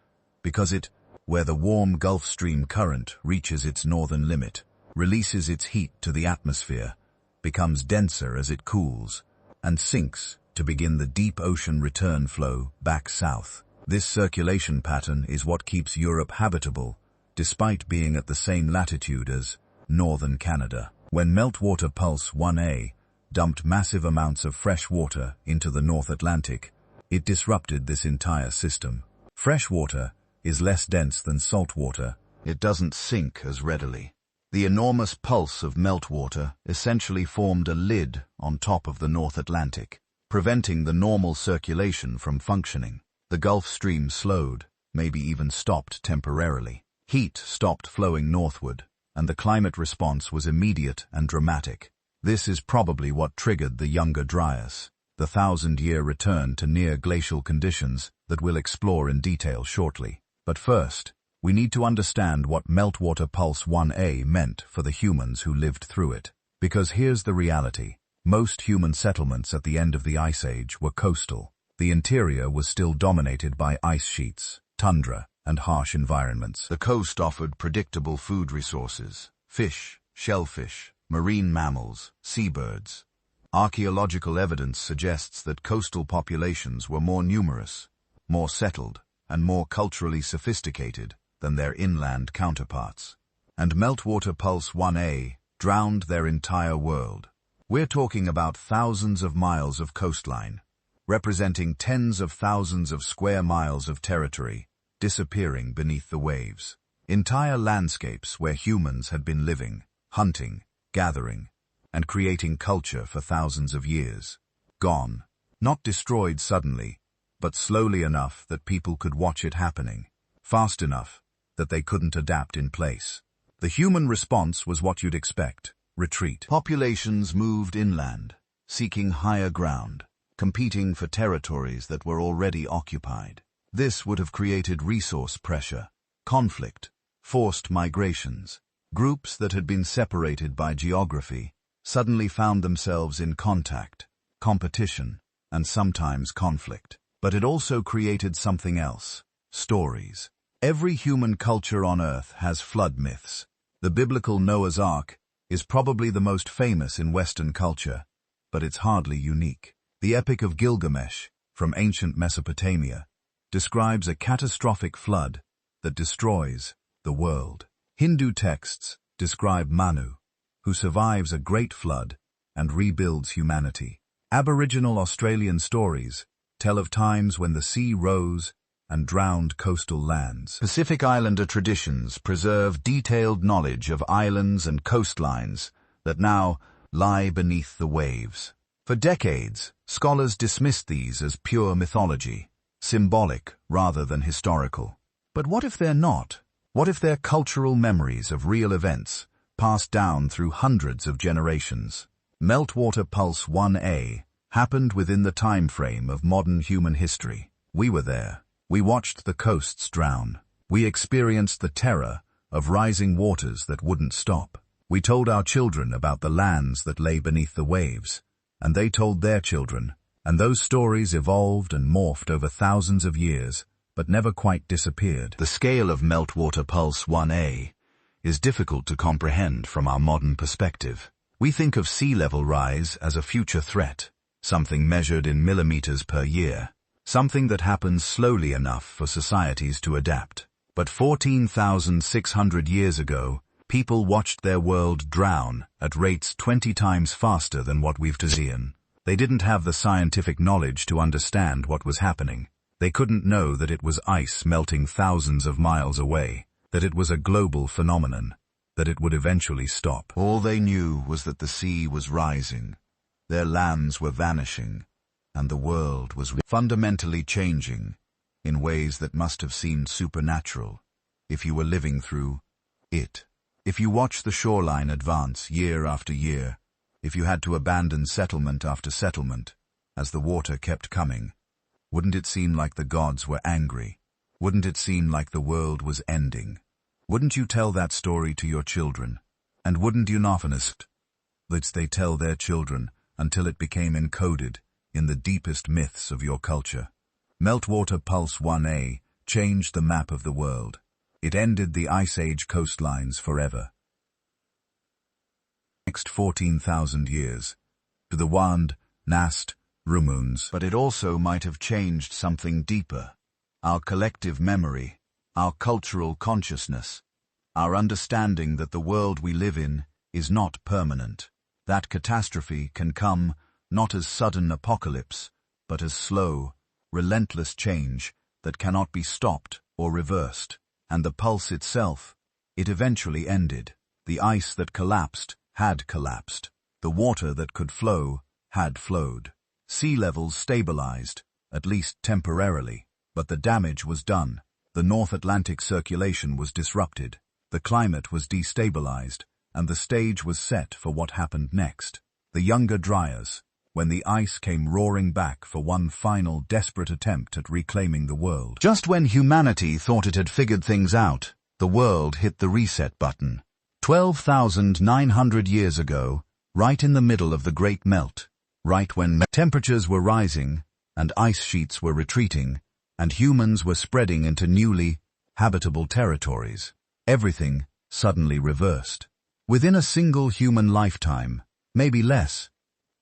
because where the warm Gulf Stream current reaches its northern limit, releases its heat to the atmosphere, becomes denser as it cools, and sinks to begin the deep ocean return flow back south. This circulation pattern is what keeps Europe habitable, despite being at the same latitude as northern Canada. When Meltwater Pulse 1A dumped massive amounts of fresh water into the North Atlantic, it disrupted this entire system. Fresh water is less dense than salt water. It doesn't sink as readily. The enormous pulse of meltwater essentially formed a lid on top of the North Atlantic, preventing the normal circulation from functioning. The Gulf Stream slowed, maybe even stopped temporarily. Heat stopped flowing northward, and the climate response was immediate and dramatic. This is probably what triggered the Younger Dryas, the 1,000-year return to near glacial conditions that we'll explore in detail shortly. But first, we need to understand what Meltwater Pulse 1A meant for the humans who lived through it. Because here's the reality. Most human settlements at the end of the Ice Age were coastal. The interior was still dominated by ice sheets, tundra, and harsh environments. The coast offered predictable food resources: fish, shellfish, marine mammals, seabirds. Archaeological evidence suggests that coastal populations were more numerous, more settled, and more culturally sophisticated than their inland counterparts. And Meltwater Pulse 1A drowned their entire world. We're talking about thousands of miles of coastline, representing tens of thousands of square miles of territory, disappearing beneath the waves. Entire landscapes where humans had been living, hunting, gathering, and creating culture for thousands of years. Gone. Not destroyed suddenly, but slowly enough that people could watch it happening, fast enough that they couldn't adapt in place. The human response was what you'd expect: retreat. Populations moved inland, seeking higher ground, competing for territories that were already occupied. This would have created resource pressure, conflict, forced migrations. Groups that had been separated by geography suddenly found themselves in contact, competition, and sometimes conflict. But it also created something else: stories. Every human culture on Earth has flood myths. The biblical Noah's Ark is probably the most famous in Western culture, but it's hardly unique. The Epic of Gilgamesh, from ancient Mesopotamia, describes a catastrophic flood that destroys the world. Hindu texts describe Manu, who survives a great flood and rebuilds humanity. Aboriginal Australian stories tell of times when the sea rose and drowned coastal lands. Pacific Islander traditions preserve detailed knowledge of islands and coastlines that now lie beneath the waves. For decades, scholars dismissed these as pure mythology, symbolic rather than historical. But what if they're not? What if they're cultural memories of real events, passed down through hundreds of generations? Meltwater Pulse 1A happened within the time frame of modern human history. We were there. We watched the coasts drown. We experienced the terror of rising waters that wouldn't stop. We told our children about the lands that lay beneath the waves, and they told their children, and those stories evolved and morphed over thousands of years, but never quite disappeared. The scale of Meltwater Pulse 1A is difficult to comprehend from our modern perspective. We think of sea level rise as a future threat, something measured in millimeters per year, something that happens slowly enough for societies to adapt. But 14,600 years ago, people watched their world drown at rates 20 times faster than what we've seen. They didn't have the scientific knowledge to understand what was happening. They couldn't know that it was ice melting thousands of miles away, that it was a global phenomenon. that it would eventually stop. All they knew was that the sea was rising, their lands were vanishing, and the world was fundamentally changing in ways that must have seemed supernatural if you were living through it. If you watched the shoreline advance year after year, if you had to abandon settlement after settlement as the water kept coming, wouldn't it seem like the gods were angry? Wouldn't it seem like the world was ending? Wouldn't you tell that story to your children? And wouldn't you often ask that they tell their children until it became encoded in the deepest myths of your culture? Meltwater Pulse 1A changed the map of the world. It ended the Ice Age coastlines forever. Next 14,000 years, to the Wand, Nast, Rumuns. But it also might have changed something deeper. Our collective memory, our cultural consciousness, our understanding that the world we live in is not permanent. That catastrophe can come not as sudden apocalypse, but as slow, relentless change that cannot be stopped or reversed. And the pulse itself, it eventually ended. The ice that collapsed had collapsed. The water that could flow had flowed. Sea levels stabilized, at least temporarily, but the damage was done. The North Atlantic circulation was disrupted. The climate was destabilized, and the stage was set for what happened next. The Younger Dryas, when the ice came roaring back for one final desperate attempt at reclaiming the world. Just when humanity thought it had figured things out, the world hit the reset button. 12,900 years ago, right in the middle of the Great Melt, right when temperatures were rising and ice sheets were retreating and humans were spreading into newly habitable territories, everything suddenly reversed. Within a single human lifetime, maybe less,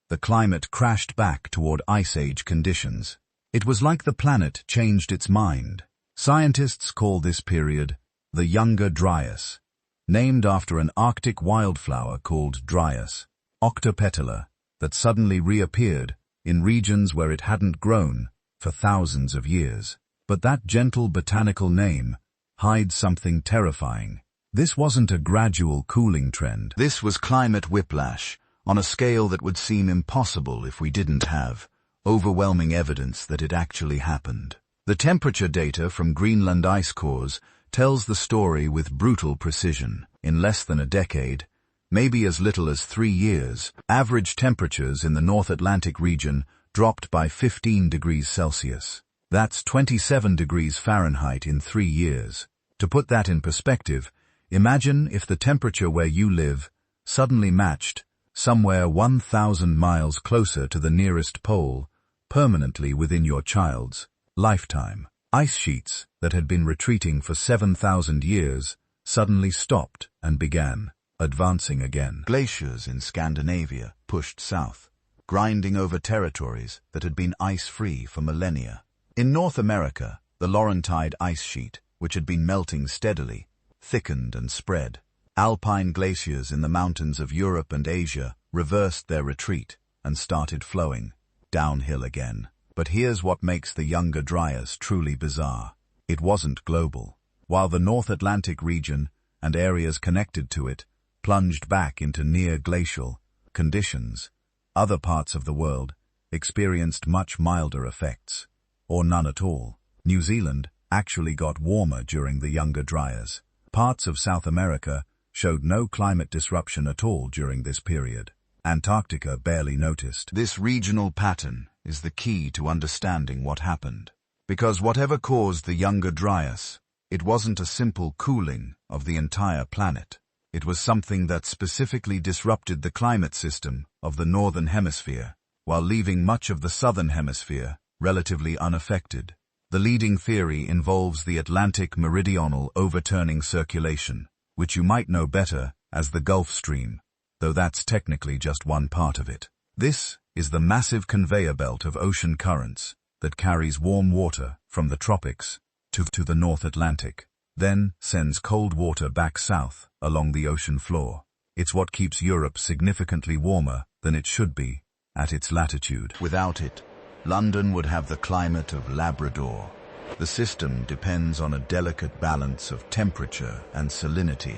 the climate crashed back toward Ice Age conditions. It was like the planet changed its mind. Scientists call this period the Younger Dryas, named after an Arctic wildflower called Dryas, octopetala, that suddenly reappeared in regions where it hadn't grown for thousands of years. But that gentle botanical name hides something terrifying. This wasn't a gradual cooling trend. This was climate whiplash, on a scale that would seem impossible if we didn't have overwhelming evidence that it actually happened. The temperature data from Greenland ice cores tells the story with brutal precision. In less than a decade, maybe as little as 3 years, average temperatures in the North Atlantic region dropped by 15 degrees Celsius. That's 27 degrees Fahrenheit in 3 years. To put that in perspective, imagine if the temperature where you live suddenly matched somewhere 1,000 miles closer to the nearest pole, permanently within your child's lifetime. Ice sheets that had been retreating for 7,000 years suddenly stopped and began advancing again. Glaciers in Scandinavia pushed south, grinding over territories that had been ice-free for millennia. In North America, the Laurentide ice sheet, which had been melting steadily, thickened and spread. Alpine glaciers in the mountains of Europe and Asia reversed their retreat and started flowing downhill again. But here's what makes the Younger Dryas truly bizarre. It wasn't global. While the North Atlantic region and areas connected to it plunged back into near-glacial conditions, other parts of the world experienced much milder effects, or none at all. New Zealand actually got warmer during the Younger Dryas. Parts of South America showed no climate disruption at all during this period. Antarctica barely noticed. This regional pattern is the key to understanding what happened. Because whatever caused the Younger Dryas, it wasn't a simple cooling of the entire planet. It was something that specifically disrupted the climate system of the Northern Hemisphere, while leaving much of the Southern Hemisphere relatively unaffected. The leading theory involves the Atlantic meridional overturning circulation, which you might know better as the Gulf Stream, though that's technically just one part of it. This is the massive conveyor belt of ocean currents that carries warm water from the tropics to the North Atlantic, then sends cold water back south along the ocean floor. It's what keeps Europe significantly warmer than it should be at its latitude. Without it, London would have the climate of Labrador. The system depends on a delicate balance of temperature and salinity.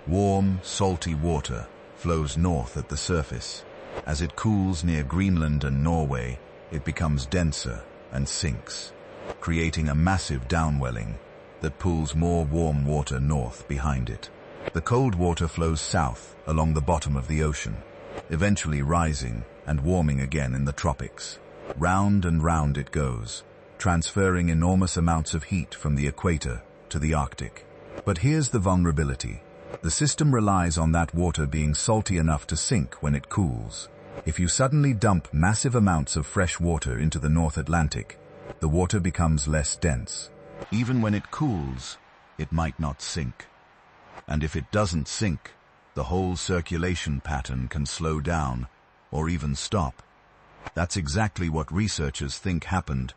Warm, salty water flows north at the surface. As it cools near Greenland and Norway, it becomes denser and sinks, creating a massive downwelling that pulls more warm water north behind it. The cold water flows south along the bottom of the ocean, eventually rising and warming again in the tropics. Round and round it goes, transferring enormous amounts of heat from the equator to the Arctic. But here's the vulnerability. The system relies on that water being salty enough to sink when it cools. If you suddenly dump massive amounts of fresh water into the North Atlantic, the water becomes less dense. Even when it cools, it might not sink. And if it doesn't sink, the whole circulation pattern can slow down or even stop. That's exactly what researchers think happened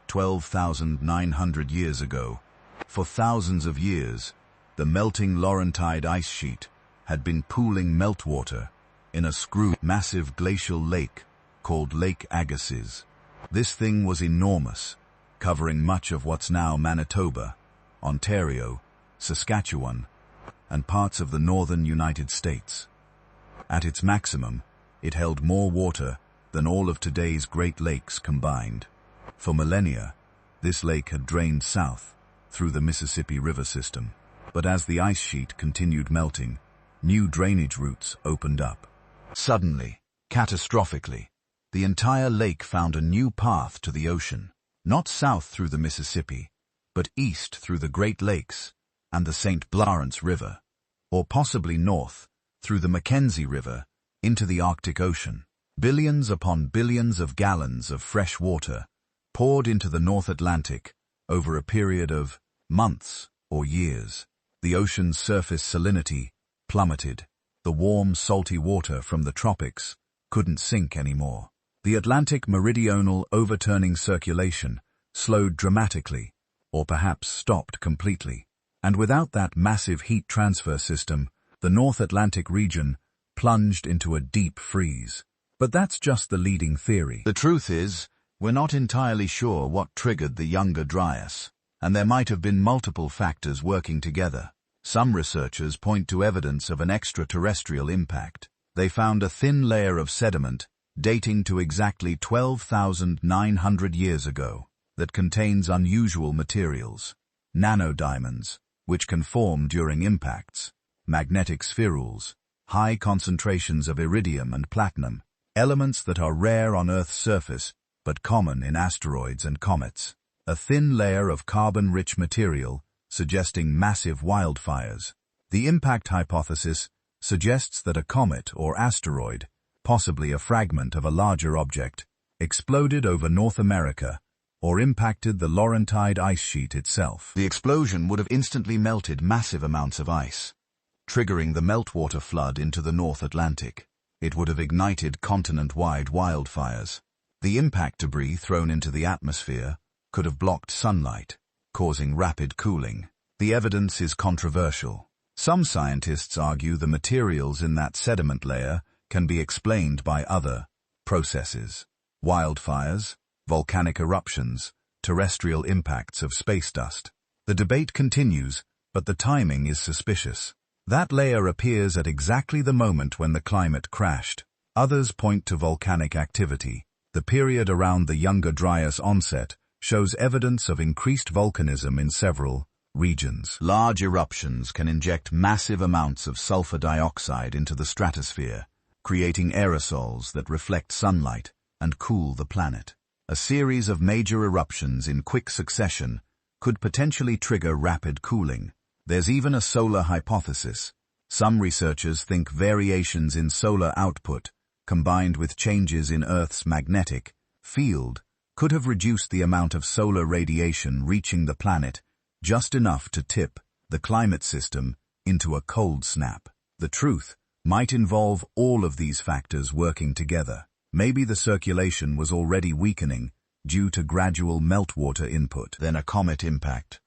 12,900 years ago. For thousands of years, the melting Laurentide ice sheet had been pooling meltwater in a massive glacial lake called Lake Agassiz. This thing was enormous, covering much of what's now Manitoba, Ontario, Saskatchewan, and parts of the northern United States. At its maximum, it held more water than all of today's Great Lakes combined. For millennia, this lake had drained south through the Mississippi River system. But as the ice sheet continued melting, new drainage routes opened up. Suddenly, catastrophically, the entire lake found a new path to the ocean, not south through the Mississippi, but east through the Great Lakes and the St. Lawrence River, or possibly north through the Mackenzie River into the Arctic Ocean. Billions upon billions of gallons of fresh water poured into the North Atlantic over a period of months or years. The ocean's surface salinity plummeted. The warm, salty water from the tropics couldn't sink anymore. The Atlantic meridional overturning circulation slowed dramatically, or perhaps stopped completely. And without that massive heat transfer system, the North Atlantic region plunged into a deep freeze. But that's just the leading theory. The truth is, we're not entirely sure what triggered the Younger Dryas, and there might have been multiple factors working together. Some researchers point to evidence of an extraterrestrial impact. They found a thin layer of sediment dating to exactly 12,900 years ago that contains unusual materials, nanodiamonds, which can form during impacts, magnetic spherules, high concentrations of iridium and platinum, elements that are rare on Earth's surface but common in asteroids and comets. A thin layer of carbon-rich material suggesting massive wildfires. The impact hypothesis suggests that a comet or asteroid, possibly a fragment of a larger object, exploded over North America or impacted the Laurentide ice sheet itself. The explosion would have instantly melted massive amounts of ice, triggering the meltwater flood into the North Atlantic. It would have ignited continent-wide wildfires. The impact debris thrown into the atmosphere could have blocked sunlight, causing rapid cooling. The evidence is controversial. Some scientists argue the materials in that sediment layer can be explained by other processes: wildfires, volcanic eruptions, terrestrial impacts of space dust. The debate continues, but the timing is suspicious. That layer appears at exactly the moment when the climate crashed. Others point to volcanic activity. The period around the Younger Dryas onset shows evidence of increased volcanism in several regions. Large eruptions can inject massive amounts of sulfur dioxide into the stratosphere, creating aerosols that reflect sunlight and cool the planet. A series of major eruptions in quick succession could potentially trigger rapid cooling. There's even a solar hypothesis. Some researchers think variations in solar output, combined with changes in Earth's magnetic field, could have reduced the amount of solar radiation reaching the planet just enough to tip the climate system into a cold snap. The truth might involve all of these factors working together. Maybe the circulation was already weakening due to gradual meltwater input. Then a comet impact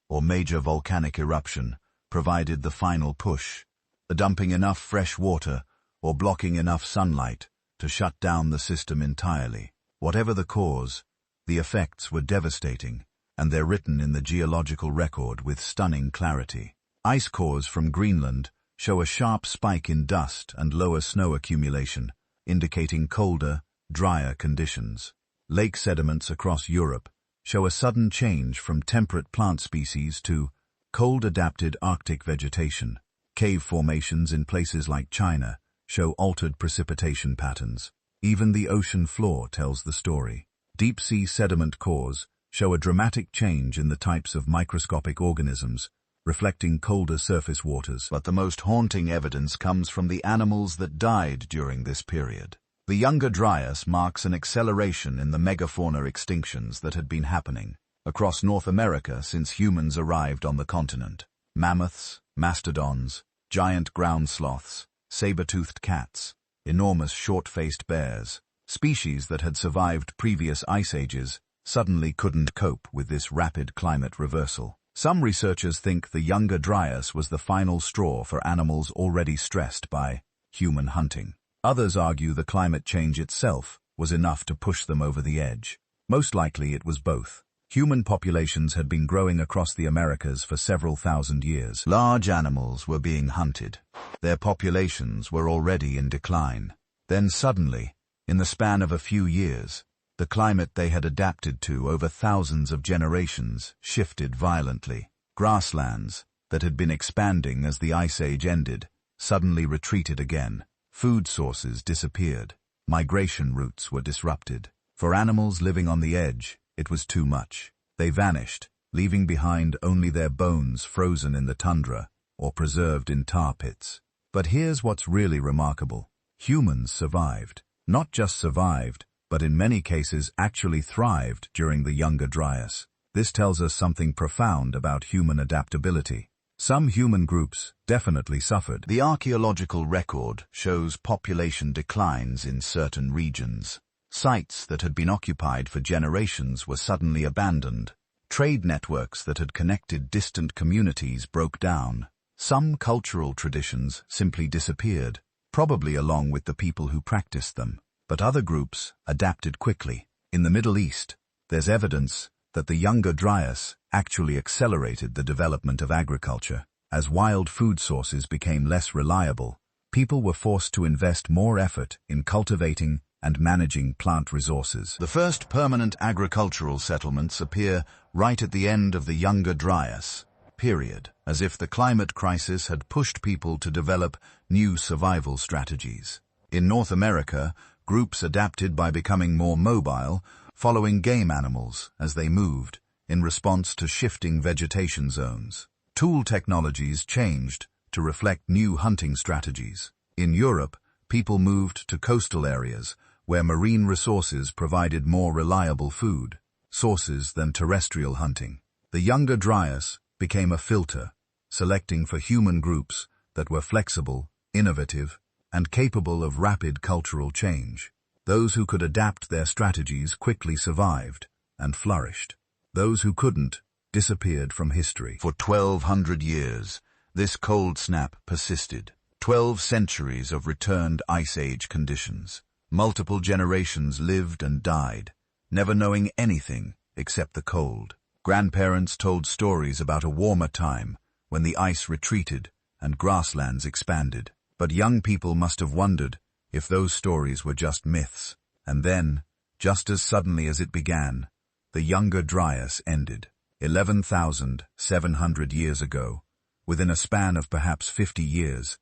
or major volcanic eruption provided the final push, dumping enough fresh water or blocking enough sunlight to shut down the system entirely. Whatever the cause, the effects were devastating, and they're written in the geological record with stunning clarity. Ice cores from Greenland show a sharp spike in dust and lower snow accumulation, indicating colder, drier conditions. Lake sediments across Europe show a sudden change from temperate plant species to cold-adapted Arctic vegetation. Cave formations in places like China show altered precipitation patterns. Even the ocean floor tells the story. Deep-sea sediment cores show a dramatic change in the types of microscopic organisms, reflecting colder surface waters. But the most haunting evidence comes from the animals that died during this period. The Younger Dryas marks an acceleration in the megafauna extinctions that had been happening across North America since humans arrived on the continent. Mammoths, mastodons, giant ground sloths, saber-toothed cats, enormous short-faced bears, species that had survived previous ice ages, suddenly couldn't cope with this rapid climate reversal. Some researchers think the Younger Dryas was the final straw for animals already stressed by human hunting. Others argue the climate change itself was enough to push them over the edge. Most likely it was both. Human populations had been growing across the Americas for several thousand years. Large animals were being hunted. Their populations were already in decline. Then suddenly, in the span of a few years, the climate they had adapted to over thousands of generations shifted violently. Grasslands, that had been expanding as the Ice Age ended, suddenly retreated again. Food sources disappeared. Migration routes were disrupted. For animals living on the edge, it was too much. They vanished, leaving behind only their bones frozen in the tundra or preserved in tar pits. But here's what's really remarkable. Humans survived. Not just survived, but in many cases actually thrived during the Younger Dryas. This tells us something profound about human adaptability. Some human groups definitely suffered. The archaeological record shows population declines in certain regions. Sites that had been occupied for generations were suddenly abandoned. Trade networks that had connected distant communities broke down. Some cultural traditions simply disappeared, probably along with the people who practiced them. But other groups adapted quickly. In the Middle East, there's evidence that the Younger Dryas actually accelerated the development of agriculture. As wild food sources became less reliable, people were forced to invest more effort in cultivating and managing plant resources. The first permanent agricultural settlements appear right at the end of the Younger Dryas period, as if the climate crisis had pushed people to develop new survival strategies. In North America, groups adapted by becoming more mobile, following game animals as they moved, in response to shifting vegetation zones. Tool technologies changed to reflect new hunting strategies. In Europe, people moved to coastal areas, where marine resources provided more reliable food sources than terrestrial hunting. The Younger Dryas became a filter, selecting for human groups that were flexible, innovative, and capable of rapid cultural change. Those who could adapt their strategies quickly survived and flourished. Those who couldn't disappeared from history. For 1,200 years, this cold snap persisted. 12 centuries of returned Ice Age conditions. Multiple generations lived and died, never knowing anything except the cold. Grandparents told stories about a warmer time when the ice retreated and grasslands expanded. But young people must have wondered if those stories were just myths. And then, just as suddenly as it began, the Younger Dryas ended. 11,700 years ago, within a span of perhaps 50 years,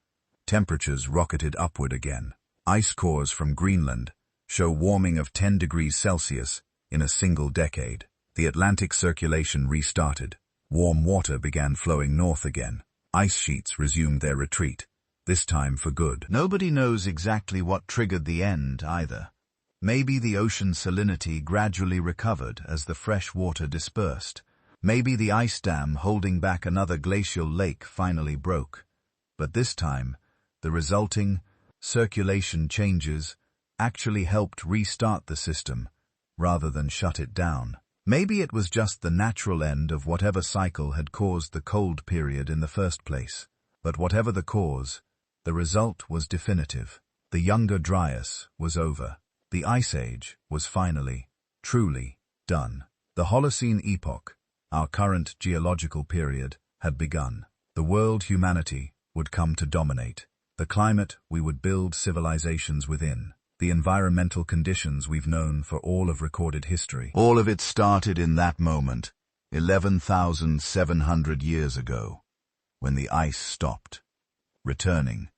temperatures rocketed upward again. Ice cores from Greenland show warming of 10 degrees Celsius in a single decade. The Atlantic circulation restarted. Warm water began flowing north again. Ice sheets resumed their retreat, this time for good. Nobody knows exactly what triggered the end either. Maybe the ocean salinity gradually recovered as the fresh water dispersed. Maybe the ice dam holding back another glacial lake finally broke. But this time, the resulting circulation changes actually helped restart the system rather than shut it down. Maybe it was just the natural end of whatever cycle had caused the cold period in the first place. But whatever the cause, the result was definitive. The Younger Dryas was over. The Ice Age was finally, truly, done. The Holocene epoch, our current geological period, had begun. The world humanity would come to dominate. The climate we would build civilizations within. The environmental conditions we've known for all of recorded history. All of it started in that moment, 11,700 years ago, when the ice stopped, returning,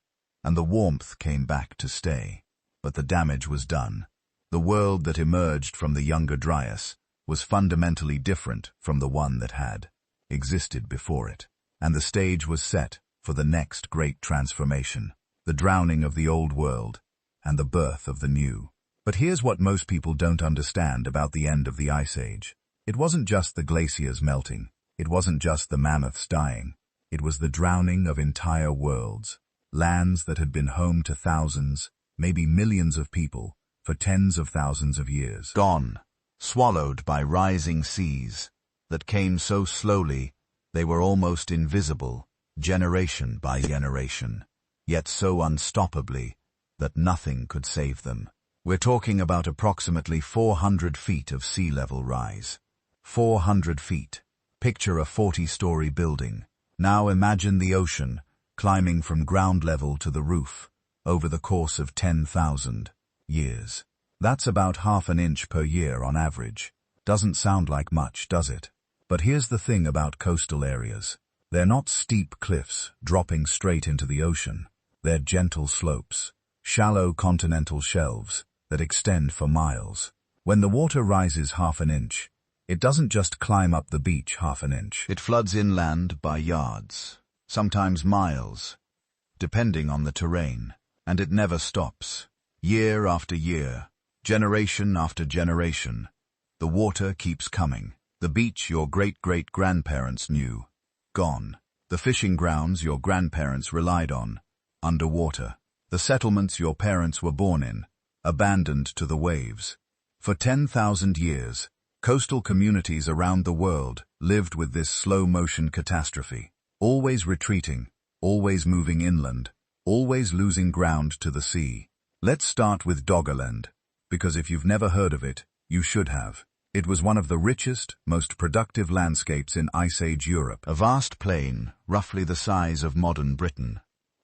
and the warmth came back to stay. But the damage was done. The world that emerged from the younger Dryas was fundamentally different from the one that had existed before it. And the stage was set for the next great transformation, the drowning of the old world and the birth of the new. But here's what most people don't understand about the end of the Ice Age. It wasn't just the glaciers melting. It wasn't just the mammoths dying. It was the drowning of entire worlds, lands that had been home to thousands, maybe millions of people, for tens of thousands of years. Gone, swallowed by rising seas that came so slowly they were almost invisible, generation by generation, yet so unstoppably that nothing could save them. We're talking about approximately 400 feet of sea level rise. 400 feet. Picture a 40-story building. Now imagine the ocean climbing from ground level to the roof over the course of 10,000 years. That's about half an inch per year on average. Doesn't sound like much, does it? But here's the thing about coastal areas. They're not steep cliffs dropping straight into the ocean. They're gentle slopes, shallow continental shelves that extend for miles. When the water rises half an inch, it doesn't just climb up the beach half an inch. It floods inland by yards, sometimes miles, depending on the terrain. And it never stops. Year after year, generation after generation, the water keeps coming. The beach your great-great-grandparents knew, gone. The fishing grounds your grandparents relied on, underwater. The settlements your parents were born in, abandoned to the waves. For 10,000 years, coastal communities around the world lived with this slow-motion catastrophe, always retreating, always moving inland, always losing ground to the sea. Let's start with Doggerland, because if you've never heard of it, you should have. It was one of the richest, most productive landscapes in Ice Age Europe. A vast plain, roughly the size of modern Britain,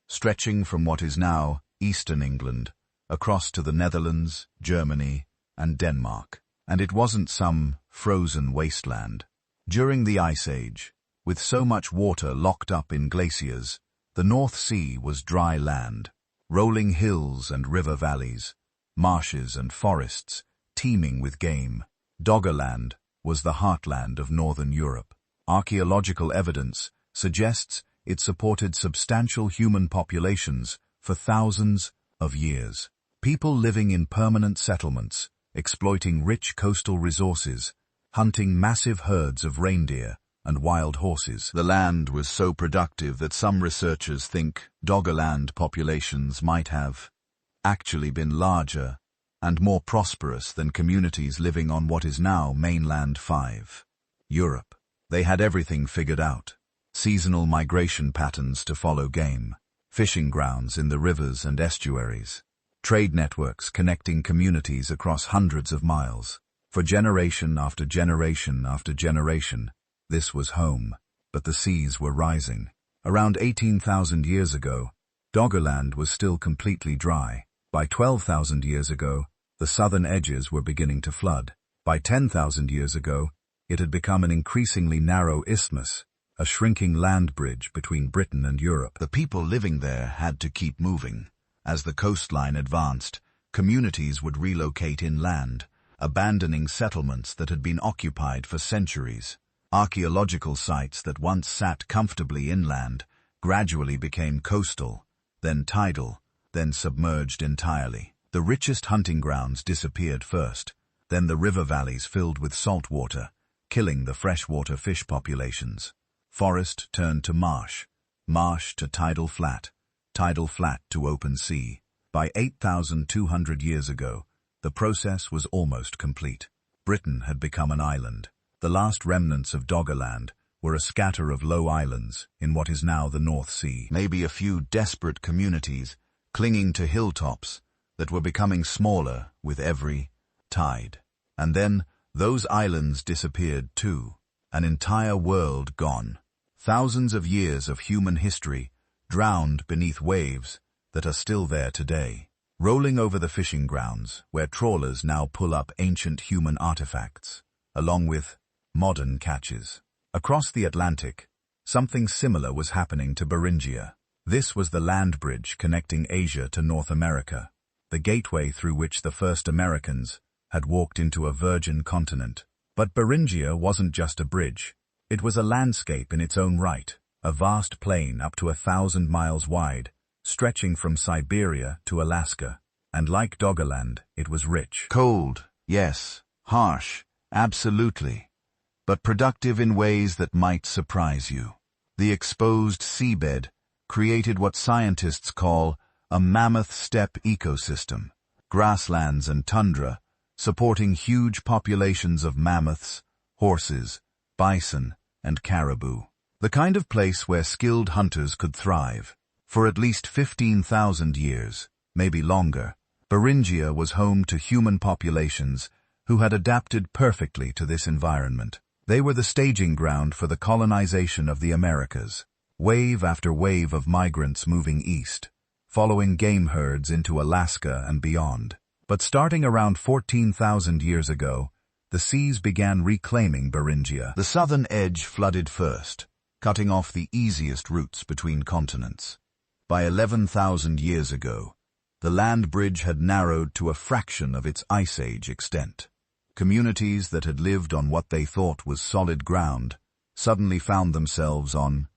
stretching from what is now eastern England, across to the Netherlands, Germany, and Denmark. And it wasn't some frozen wasteland. During the Ice Age, with so much water locked up in glaciers, the North Sea was dry land, rolling hills and river valleys, marshes and forests, teeming with game. Doggerland was the heartland of northern Europe. Archaeological evidence suggests it supported substantial human populations for thousands of years. People living in permanent settlements, exploiting rich coastal resources, hunting massive herds of reindeer and wild horses. The land was so productive that some researchers think Doggerland populations might have actually been larger and more prosperous than communities living on what is now mainland 5. Europe. They had everything figured out. Seasonal migration patterns to follow game, fishing grounds in the rivers and estuaries, trade networks connecting communities across hundreds of miles. For generation after generation after generation, this was home, but the seas were rising. Around 18,000 years ago, Doggerland was still completely dry. By 12,000 years ago, the southern edges were beginning to flood. By 10,000 years ago, it had become an increasingly narrow isthmus, a shrinking land bridge between Britain and Europe. The people living there had to keep moving. As the coastline advanced, communities would relocate inland, abandoning settlements that had been occupied for centuries. Archaeological sites that once sat comfortably inland gradually became coastal, then tidal, then submerged entirely. The richest hunting grounds disappeared first, then the river valleys filled with salt water, killing the freshwater fish populations. Forest turned to marsh, marsh to tidal flat to open sea. By 8,200 years ago, the process was almost complete. Britain had become an island. The last remnants of Doggerland were a scatter of low islands in what is now the North Sea. Maybe a few desperate communities clinging to hilltops that were becoming smaller with every tide. And then those islands disappeared too. An entire world gone. Thousands of years of human history drowned beneath waves that are still there today, rolling over the fishing grounds where trawlers now pull up ancient human artifacts, along with modern catches. Across the Atlantic, something similar was happening to Beringia. This was the land bridge connecting Asia to North America, the gateway through which the first Americans had walked into a virgin continent. But Beringia wasn't just a bridge. It was a landscape in its own right, a vast plain up to 1,000 miles wide, stretching from Siberia to Alaska. And like Doggerland, it was rich. Cold, yes. Harsh, absolutely. But productive in ways that might surprise you. The exposed seabed created what scientists call a mammoth steppe ecosystem, grasslands and tundra, supporting huge populations of mammoths, horses, bison, and caribou. The kind of place where skilled hunters could thrive. For at least 15,000 years, maybe longer, Beringia was home to human populations who had adapted perfectly to this environment. They were the staging ground for the colonization of the Americas, wave after wave of migrants moving east, following game herds into Alaska and beyond. But starting around 14,000 years ago, the seas began reclaiming Beringia. The southern edge flooded first, cutting off the easiest routes between continents. By 11,000 years ago, the land bridge had narrowed to a fraction of its Ice Age extent. Communities that had lived on what they thought was solid ground suddenly found themselves on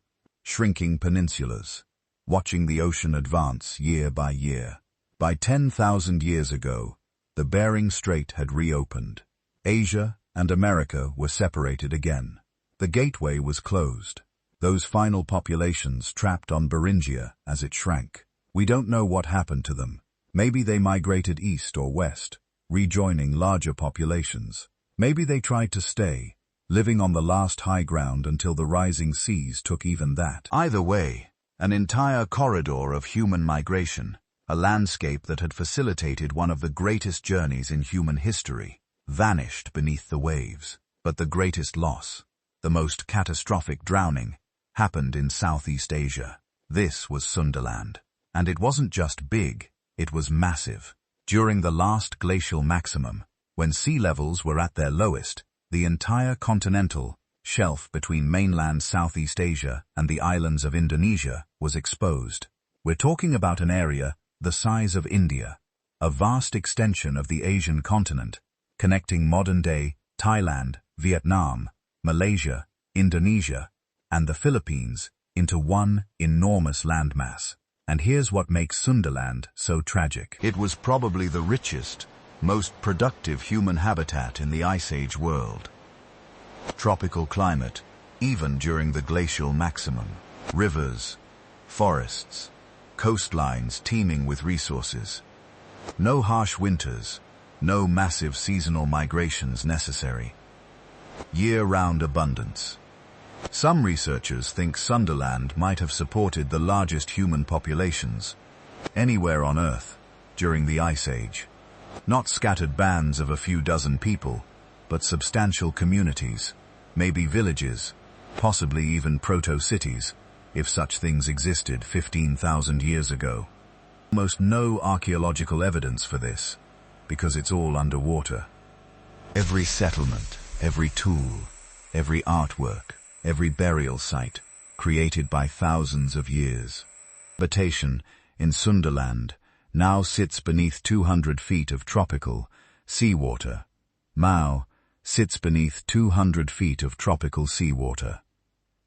shrinking peninsulas, watching the ocean advance year by year. By 10,000 years ago, the Bering Strait had reopened. Asia and America were separated again. The gateway was closed. Those final populations trapped on Beringia as it shrank. We don't know what happened to them. Maybe they migrated east or west, rejoining larger populations. Maybe they tried to stay, living on the last high ground until the rising seas took even that. Either way, an entire corridor of human migration, a landscape that had facilitated one of the greatest journeys in human history, vanished beneath the waves. But the greatest loss, the most catastrophic drowning, happened in Southeast Asia. This was Sundaland. And it wasn't just big, it was massive. During the last glacial maximum, when sea levels were at their lowest, the entire continental shelf between mainland Southeast Asia and the islands of Indonesia was exposed. We're talking about an area the size of India, a vast extension of the Asian continent, connecting modern-day Thailand, Vietnam, Malaysia, Indonesia, and the Philippines into one enormous landmass. And here's what makes Sundaland so tragic. It was probably the richest, most productive human habitat in the Ice Age world. Tropical climate, even during the glacial maximum. Rivers, forests, coastlines teeming with resources. No harsh winters, no massive seasonal migrations necessary. Year-round abundance. Some researchers think Sundaland might have supported the largest human populations anywhere on Earth during the Ice Age. Not scattered bands of a few dozen people, but substantial communities, maybe villages, possibly even proto-cities, if such things existed 15,000 years ago. Almost no archaeological evidence for this, because it's all underwater. Every settlement, every tool, every artwork, every burial site, created by thousands of years. Habitation in Sundaland now sits beneath 200 feet of tropical seawater. Mao sits beneath 200 feet of tropical seawater.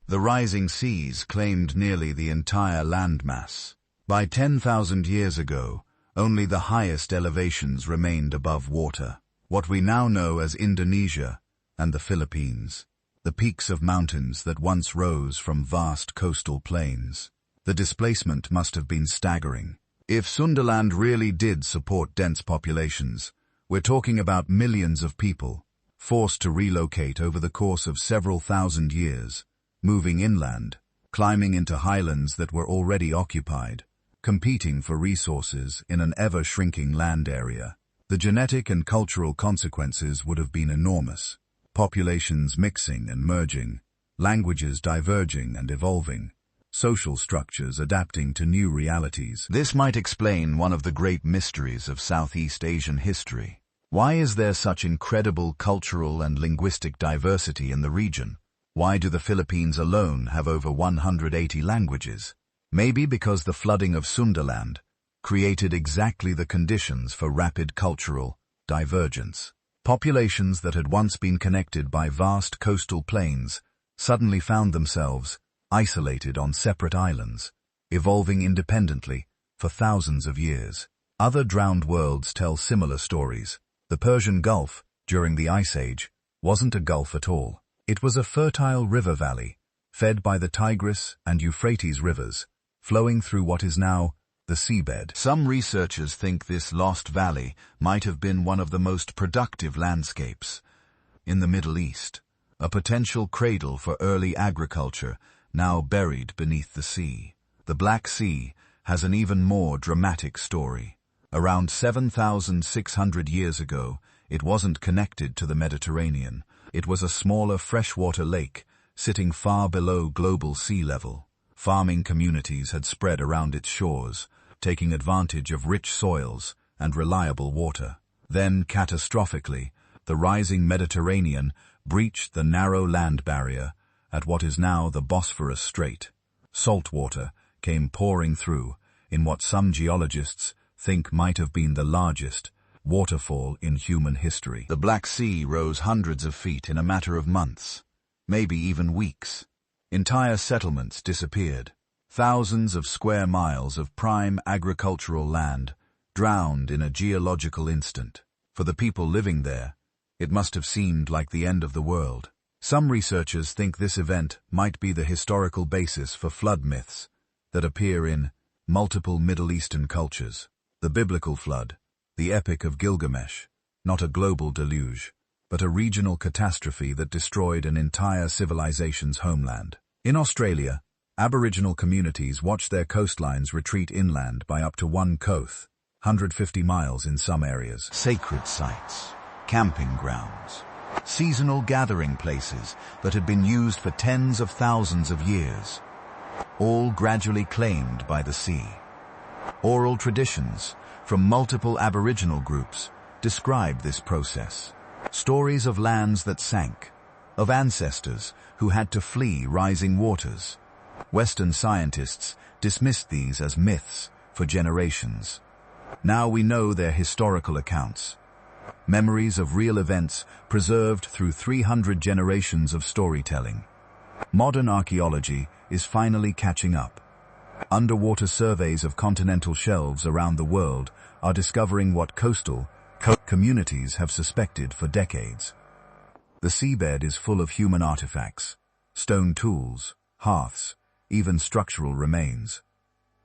The rising seas claimed nearly the entire landmass. By 10,000 years ago, only the highest elevations remained above water. What we now know as Indonesia and the Philippines. The peaks of mountains that once rose from vast coastal plains. The displacement must have been staggering. If Sundaland really did support dense populations, we're talking about millions of people, forced to relocate over the course of several thousand years, moving inland, climbing into highlands that were already occupied, competing for resources in an ever-shrinking land area. The genetic and cultural consequences would have been enormous. Populations mixing and merging, languages diverging and evolving, social structures adapting to new realities. This might explain one of the great mysteries of Southeast Asian history. Why is there such incredible cultural and linguistic diversity in the region? Why do the Philippines alone have over 180 languages? Maybe because the flooding of Sundaland created exactly the conditions for rapid cultural divergence. Populations that had once been connected by vast coastal plains suddenly found themselves isolated on separate islands, evolving independently for thousands of years. Other drowned worlds tell similar stories. The Persian Gulf, during the Ice Age, wasn't a gulf at all. It was a fertile river valley, fed by the Tigris and Euphrates rivers, flowing through what is now the seabed. Some researchers think this lost valley might have been one of the most productive landscapes in the Middle East, a potential cradle for early agriculture now buried beneath the sea. The Black Sea has an even more dramatic story. Around 7,600 years ago, it wasn't connected to the Mediterranean. It was a smaller freshwater lake, sitting far below global sea level. Farming communities had spread around its shores, taking advantage of rich soils and reliable water. Then, catastrophically, the rising Mediterranean breached the narrow land barrier at what is now the Bosphorus Strait. Salt water came pouring through in what some geologists think might have been the largest waterfall in human history. The Black Sea rose hundreds of feet in a matter of months, maybe even weeks. Entire settlements disappeared. Thousands of square miles of prime agricultural land drowned in a geological instant. For the people living there, it must have seemed like the end of the world. Some researchers think this event might be the historical basis for flood myths that appear in multiple Middle Eastern cultures. The biblical flood, the Epic of Gilgamesh, not a global deluge, but a regional catastrophe that destroyed an entire civilization's homeland. In Australia, Aboriginal communities watched their coastlines retreat inland by up to 150 miles in some areas. Sacred sites, camping grounds, seasonal gathering places that had been used for tens of thousands of years, all gradually claimed by the sea. Oral traditions from multiple Aboriginal groups describe this process. Stories of lands that sank, of ancestors who had to flee rising waters. Western scientists dismissed these as myths for generations. Now we know their historical accounts. Memories of real events preserved through 300 generations of storytelling. Modern archaeology is finally catching up. Underwater surveys of continental shelves around the world are discovering what coastal communities have suspected for decades. The seabed is full of human artifacts, stone tools, hearths, even structural remains.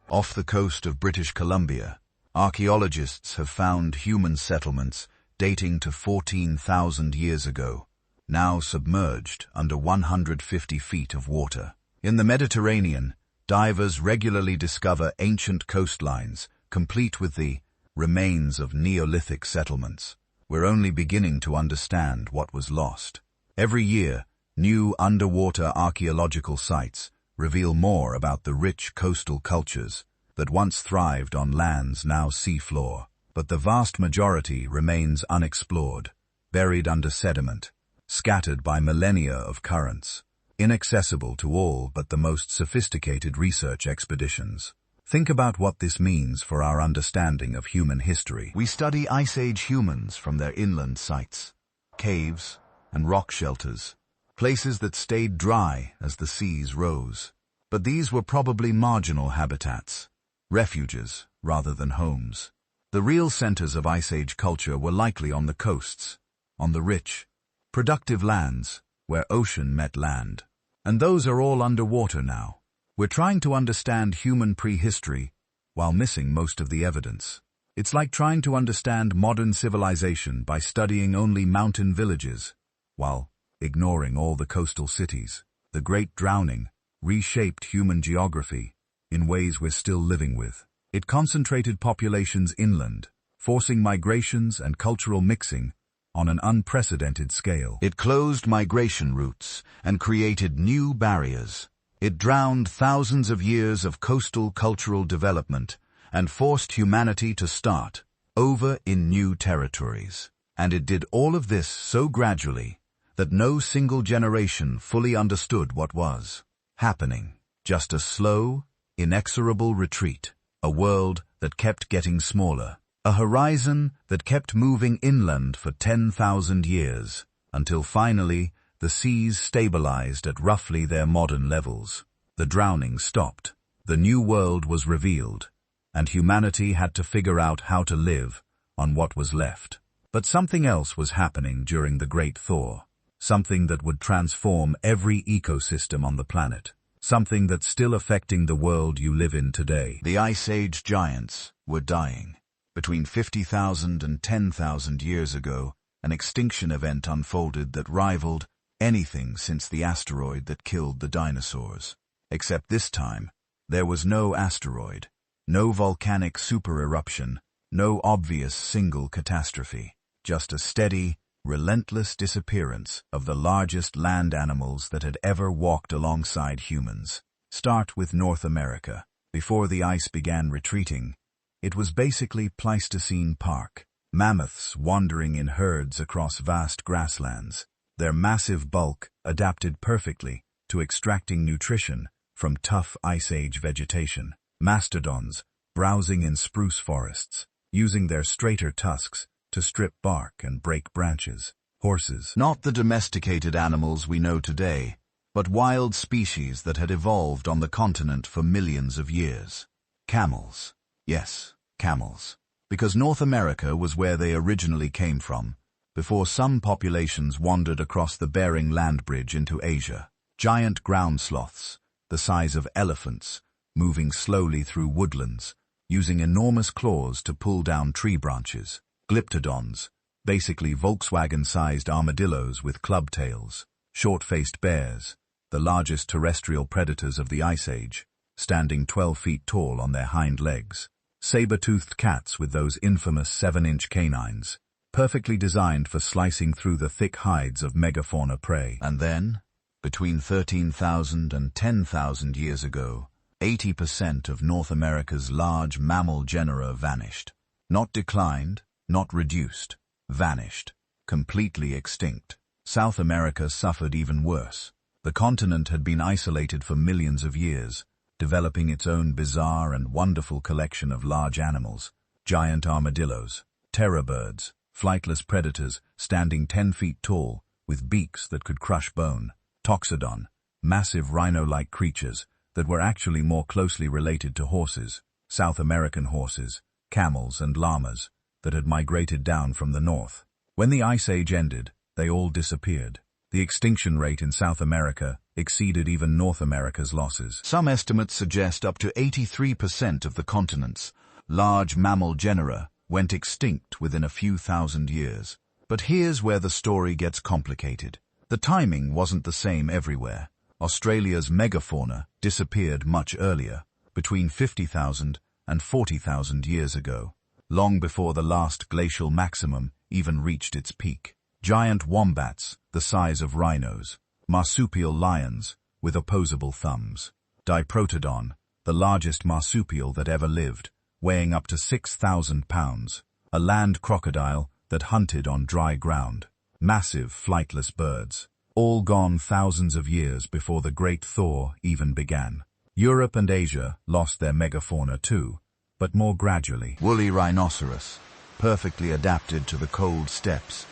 Off the coast of British Columbia, archaeologists have found human settlements dating to 14,000 years ago, now submerged under 150 feet of water. In the Mediterranean, divers regularly discover ancient coastlines, complete with the remains of Neolithic settlements. We're only beginning to understand what was lost. Every year, new underwater archaeological sites reveal more about the rich coastal cultures that once thrived on lands now seafloor. But the vast majority remains unexplored, buried under sediment, scattered by millennia of currents, inaccessible to all but the most sophisticated research expeditions. Think about what this means for our understanding of human history. We study Ice Age humans from their inland sites, caves and rock shelters, places that stayed dry as the seas rose. But these were probably marginal habitats, refuges rather than homes. The real centers of Ice Age culture were likely on the coasts, on the rich, productive lands where ocean met land. And those are all underwater now. We're trying to understand human prehistory while missing most of the evidence. It's like trying to understand modern civilization by studying only mountain villages, while ignoring all the coastal cities. The Great Drowning reshaped human geography in ways we're still living with. It concentrated populations inland, forcing migrations and cultural mixing on an unprecedented scale. It closed migration routes and created new barriers, It drowned thousands of years of coastal cultural development and forced humanity to start over in new territories. And it did all of this so gradually that no single generation fully understood what was happening. Just a slow, inexorable retreat, a world that kept getting smaller, a horizon that kept moving inland for 10,000 years, until finally the seas stabilized at roughly their modern levels. The drowning stopped, the new world was revealed, and humanity had to figure out how to live on what was left. But something else was happening during the Great Thaw, something that would transform every ecosystem on the planet, something that's still affecting the world you live in today. The Ice Age giants were dying. Between 50,000 and 10,000 years ago, an extinction event unfolded that rivaled anything since the asteroid that killed the dinosaurs. Except this time, there was no asteroid, no volcanic supereruption, no obvious single catastrophe, just a steady, relentless disappearance of the largest land animals that had ever walked alongside humans. Start with North America. Before the ice began retreating, it was basically Pleistocene Park, mammoths wandering in herds across vast grasslands, their massive bulk adapted perfectly to extracting nutrition from tough Ice Age vegetation. Mastodons browsing in spruce forests, using their straighter tusks to strip bark and break branches. Horses, not the domesticated animals we know today, but wild species that had evolved on the continent for millions of years. Camels. Yes, camels. Because North America was where they originally came from, before some populations wandered across the Bering Land Bridge into Asia. Giant ground sloths, the size of elephants, moving slowly through woodlands, using enormous claws to pull down tree branches. Glyptodons, basically Volkswagen-sized armadillos with club tails. Short-faced bears, the largest terrestrial predators of the Ice Age, standing 12 feet tall on their hind legs. Saber-toothed cats with those infamous 7-inch canines, perfectly designed for slicing through the thick hides of megafauna prey. And then, between 13,000 and 10,000 years ago, 80% of North America's large mammal genera vanished. Not declined, not reduced, vanished, completely extinct. South America suffered even worse. The continent had been isolated for millions of years, developing its own bizarre and wonderful collection of large animals, giant armadillos, terror birds, flightless predators standing 10 feet tall with beaks that could crush bone, toxodon, massive rhino-like creatures that were actually more closely related to horses, South American horses, camels and llamas that had migrated down from the north. When the Ice Age ended, they all disappeared. The extinction rate in South America exceeded even North America's losses. Some estimates suggest up to 83% of the continent's large mammal genera went extinct within a few thousand years. But here's where the story gets complicated. The timing wasn't the same everywhere. Australia's megafauna disappeared much earlier, between 50,000 and 40,000 years ago, long before the last glacial maximum even reached its peak. Giant wombats, the size of rhinos, marsupial lions with opposable thumbs, Diprotodon, the largest marsupial that ever lived, weighing up to 6,000 pounds, a land crocodile that hunted on dry ground, massive flightless birds, all gone thousands of years before the Great Thaw even began. Europe and Asia lost their megafauna too, but more gradually. Woolly rhinoceros, perfectly adapted to the cold steppes,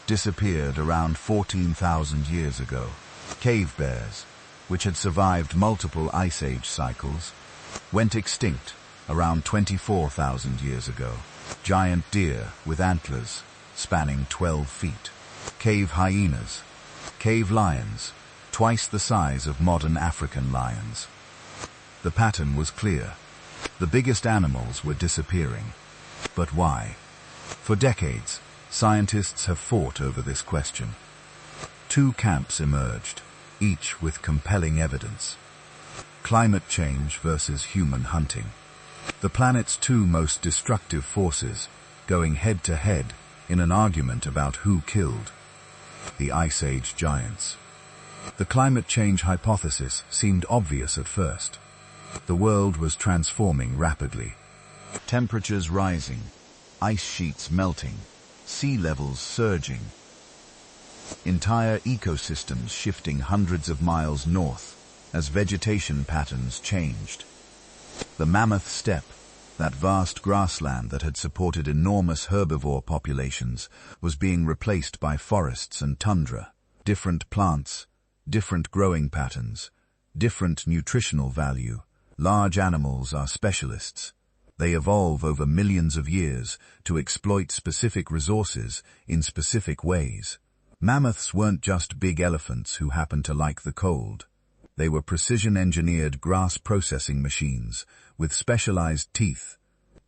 disappeared around 14,000 years ago. Cave bears, which had survived multiple Ice Age cycles, went extinct around 24,000 years ago. Giant deer with antlers spanning 12 feet. Cave hyenas, cave lions, twice the size of modern African lions. The pattern was clear. The biggest animals were disappearing. But why? For decades, scientists have fought over this question. Two camps emerged, each with compelling evidence. Climate change versus human hunting. The planet's two most destructive forces going head-to-head in an argument about who killed the Ice Age giants. The climate change hypothesis seemed obvious at first. The world was transforming rapidly. Temperatures rising, ice sheets melting, sea levels surging. Entire ecosystems shifting hundreds of miles north as vegetation patterns changed. The mammoth steppe, that vast grassland that had supported enormous herbivore populations, was being replaced by forests and tundra. Different plants, different growing patterns, different nutritional value. Large animals are specialists. They evolve over millions of years to exploit specific resources in specific ways. Mammoths weren't just big elephants who happened to like the cold. They were precision-engineered grass processing machines with specialized teeth,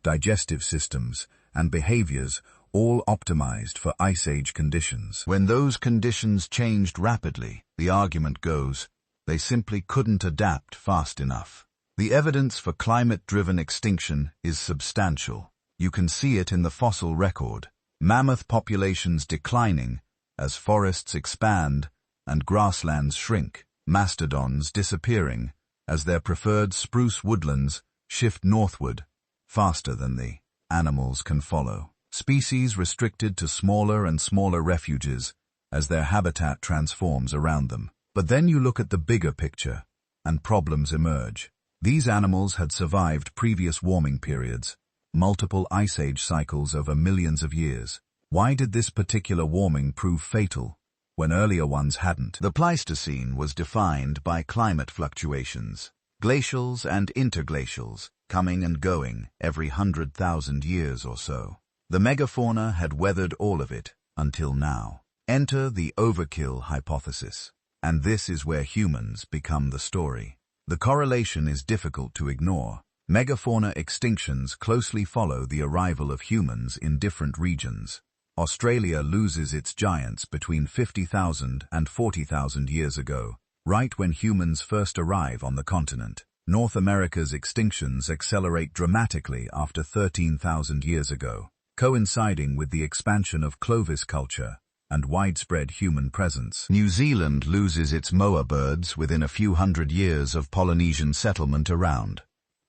digestive systems, and behaviors all optimized for Ice Age conditions. When those conditions changed rapidly, the argument goes, they simply couldn't adapt fast enough. The evidence for climate-driven extinction is substantial. You can see it in the fossil record. Mammoth populations declining as forests expand and grasslands shrink. Mastodons disappearing as their preferred spruce woodlands shift northward faster than the animals can follow. Species restricted to smaller and smaller refuges as their habitat transforms around them. But then you look at the bigger picture, and problems emerge. These animals had survived previous warming periods, multiple Ice Age cycles over millions of years. Why did this particular warming prove fatal when earlier ones hadn't? The Pleistocene was defined by climate fluctuations, glacials and interglacials, coming and going every 100,000 years or so. The megafauna had weathered all of it until now. Enter the overkill hypothesis. And this is where humans become the story. The correlation is difficult to ignore. Megafauna extinctions closely follow the arrival of humans in different regions. Australia loses its giants between 50,000 and 40,000 years ago, right when humans first arrive on the continent. North America's extinctions accelerate dramatically after 13,000 years ago, coinciding with the expansion of Clovis culture and widespread human presence. New Zealand loses its moa birds within a few hundred years of Polynesian settlement around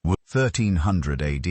1300 AD.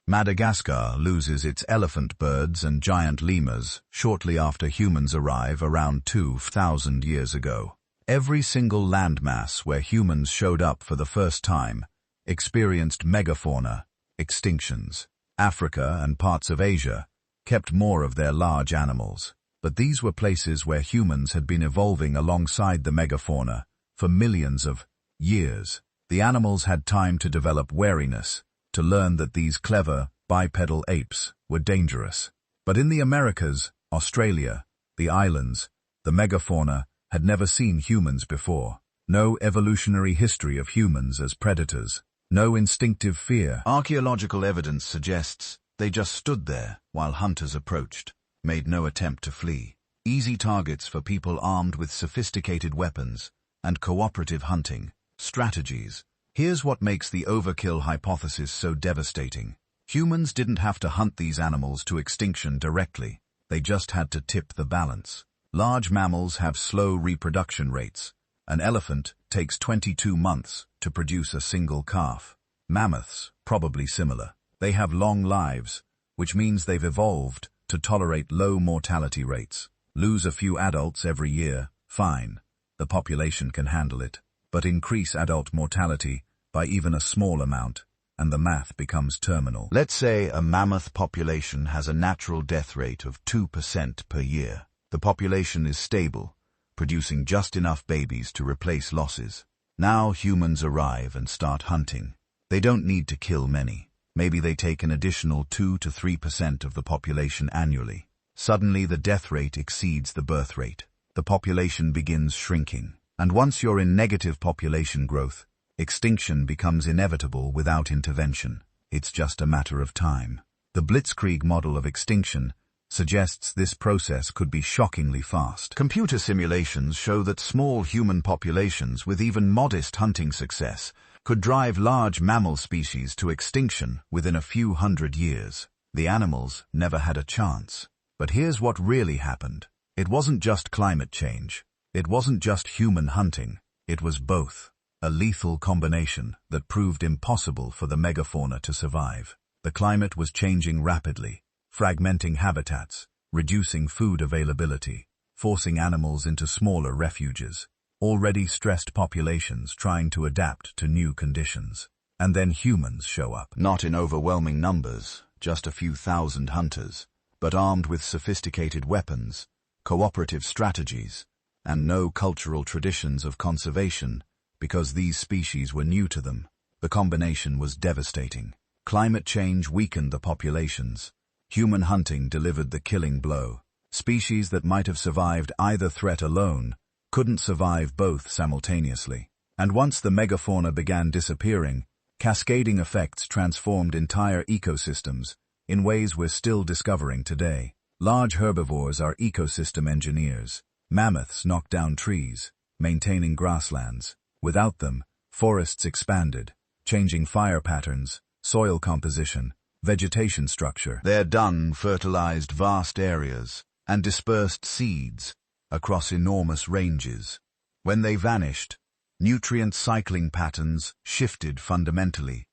Madagascar loses its elephant birds and giant lemurs shortly after humans arrive around 2,000 years ago. Every single landmass where humans showed up for the first time experienced megafauna extinctions. Africa and parts of Asia kept more of their large animals, but these were places where humans had been evolving alongside the megafauna for millions of years. The animals had time to develop wariness, to learn that these clever, bipedal apes were dangerous. But in the Americas, Australia, the islands, the megafauna had never seen humans before. No evolutionary history of humans as predators. No instinctive fear. Archaeological evidence suggests they just stood there while hunters approached, made no attempt to flee. Easy targets for people armed with sophisticated weapons and cooperative hunting strategies. Here's what makes the overkill hypothesis so devastating. Humans didn't have to hunt these animals to extinction directly. They just had to tip the balance. Large mammals have slow reproduction rates. An elephant takes 22 months to produce a single calf. Mammoths, probably similar. They have long lives, which means they've evolved to tolerate low mortality rates. Lose a few adults every year, fine. The population can handle it. But increase adult mortality by even a small amount, and the math becomes terminal. Let's say a mammoth population has a natural death rate of 2% per year. The population is stable, producing just enough babies to replace losses. Now humans arrive and start hunting. They don't need to kill many. Maybe they take an additional 2 to 3% of the population annually. Suddenly the death rate exceeds the birth rate. The population begins shrinking. And once you're in negative population growth, extinction becomes inevitable without intervention. It's just a matter of time. The Blitzkrieg model of extinction suggests this process could be shockingly fast. Computer simulations show that small human populations with even modest hunting success could drive large mammal species to extinction within a few hundred years. The animals never had a chance. But here's what really happened. It wasn't just climate change. It wasn't just human hunting, it was both. A lethal combination that proved impossible for the megafauna to survive. The climate was changing rapidly, fragmenting habitats, reducing food availability, forcing animals into smaller refuges, already stressed populations trying to adapt to new conditions. And then humans show up. Not in overwhelming numbers, just a few thousand hunters, but armed with sophisticated weapons, cooperative strategies, and no cultural traditions of conservation, because these species were new to them. The combination was devastating. Climate change weakened the populations. Human hunting delivered the killing blow. Species that might have survived either threat alone couldn't survive both simultaneously. And once the megafauna began disappearing, cascading effects transformed entire ecosystems in ways we're still discovering today. Large herbivores are ecosystem engineers. Mammoths knock down trees, maintaining grasslands. Without them, forests expanded, changing fire patterns, soil composition, vegetation structure. Their dung fertilized vast areas and dispersed seeds across enormous ranges. When they vanished, nutrient cycling patterns shifted fundamentally.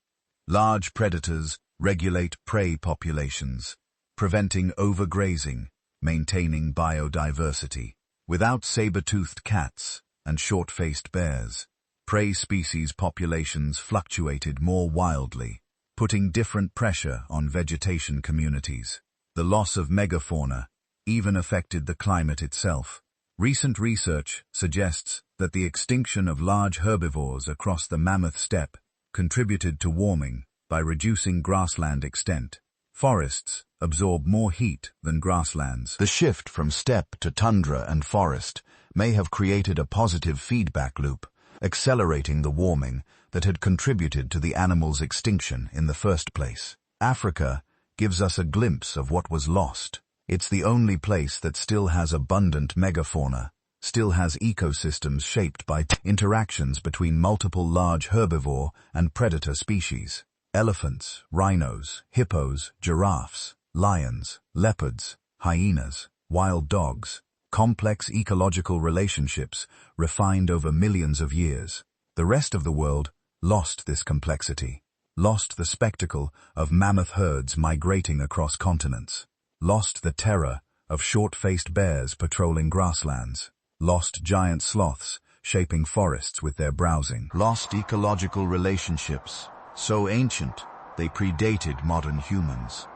Large predators regulate prey populations, preventing overgrazing, maintaining biodiversity. Without saber-toothed cats and short-faced bears, prey species populations fluctuated more wildly, putting different pressure on vegetation communities. The loss of megafauna even affected the climate itself. Recent research suggests that the extinction of large herbivores across the mammoth steppe contributed to warming by reducing grassland extent. Forests absorb more heat than grasslands. The shift from steppe to tundra and forest may have created a positive feedback loop, accelerating the warming that had contributed to the animal's extinction in the first place. Africa gives us a glimpse of what was lost. It's the only place that still has abundant megafauna, still has ecosystems shaped by interactions between multiple large herbivore and predator species. Elephants, rhinos, hippos, giraffes, lions, leopards, hyenas, wild dogs, complex ecological relationships refined over millions of years. The rest of the world lost this complexity, lost the spectacle of mammoth herds migrating across continents, lost the terror of short-faced bears patrolling grasslands, lost giant sloths shaping forests with their browsing, lost ecological relationships so ancient they predated modern humans.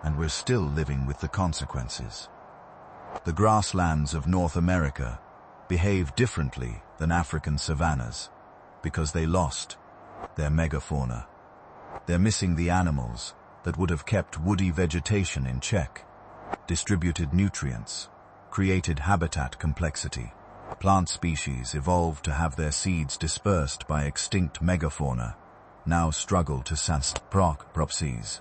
And we're still living with the consequences. The grasslands of North America behave differently than African savannas because they lost their megafauna. They're missing the animals that would have kept woody vegetation in check, distributed nutrients, created habitat complexity. Plant species evolved to have their seeds dispersed by extinct megafauna now struggle to propsies.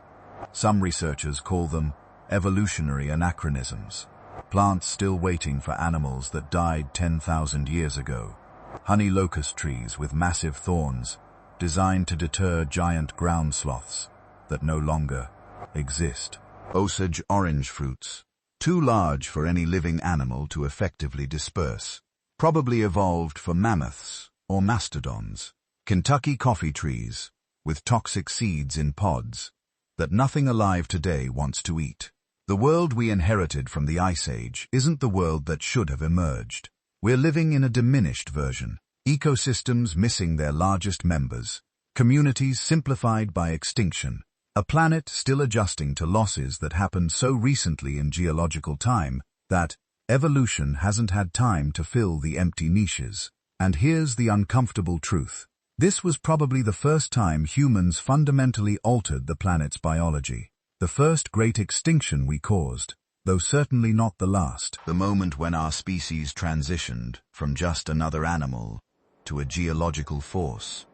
Some researchers call them evolutionary anachronisms, plants still waiting for animals that died 10,000 years ago. Honey locust trees with massive thorns designed to deter giant ground sloths that no longer exist. Osage orange fruits, too large for any living animal to effectively disperse, probably evolved for mammoths or mastodons. Kentucky coffee trees with toxic seeds in pods that nothing alive today wants to eat. The world we inherited from the Ice Age isn't the world that should have emerged. We're living in a diminished version. Ecosystems missing their largest members, communities simplified by extinction, a planet still adjusting to losses that happened so recently in geological time that evolution hasn't had time to fill the empty niches. And here's the uncomfortable truth. This was probably the first time humans fundamentally altered the planet's biology. The first great extinction we caused, though certainly not the last. The moment when our species transitioned from just another animal to a geological force,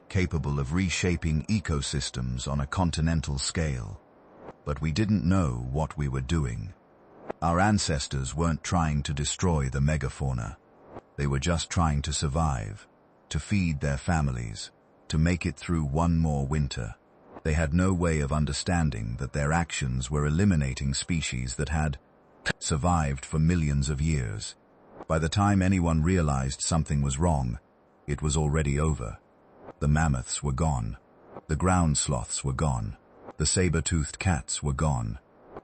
capable of reshaping ecosystems on a continental scale. But we didn't know what we were doing. Our ancestors weren't trying to destroy the megafauna. They were just trying to survive, to feed their families, to make it through one more winter. They had no way of understanding that their actions were eliminating species that had survived for millions of years. By the time anyone realized something was wrong, it was already over. The mammoths were gone. The ground sloths were gone. The saber-toothed cats were gone.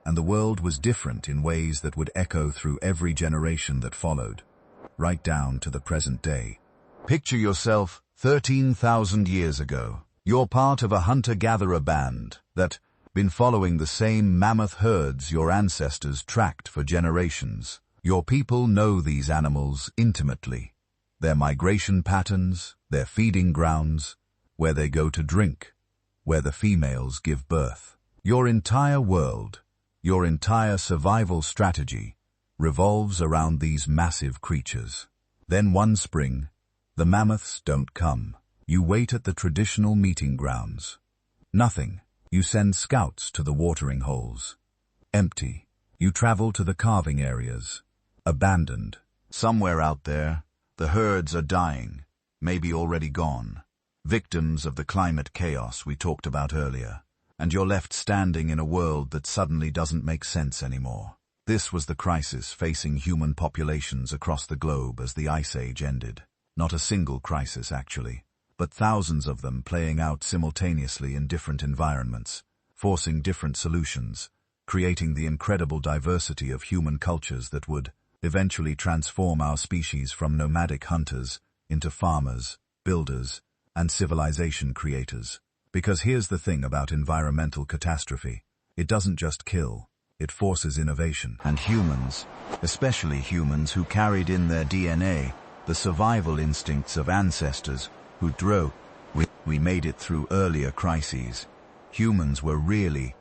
And the world was different in ways that would echo through every generation that followed, right down to the present day. Picture yourself 13,000 years ago. You're part of a hunter-gatherer band that been following the same mammoth herds your ancestors tracked for generations. Your people know these animals intimately, their migration patterns, their feeding grounds, where they go to drink, where the females give birth. Your entire world, your entire survival strategy, revolves around these massive creatures. Then one spring, the mammoths don't come. You wait at the traditional meeting grounds. Nothing. You send scouts to the watering holes. Empty. You travel to the calving areas. Abandoned. Somewhere out there, the herds are dying, maybe already gone. Victims of the climate chaos we talked about earlier. And you're left standing in a world that suddenly doesn't make sense anymore. This was the crisis facing human populations across the globe as the Ice Age ended. Not a single crisis, actually, but thousands of them playing out simultaneously in different environments, forcing different solutions, creating the incredible diversity of human cultures that would eventually transform our species from nomadic hunters into farmers, builders, and civilization creators. Because here's the thing about environmental catastrophe. It doesn't just kill, it forces innovation. And humans, especially humans who carried in their DNA the survival instincts of ancestors who drove, we made it through earlier crises. Humans were really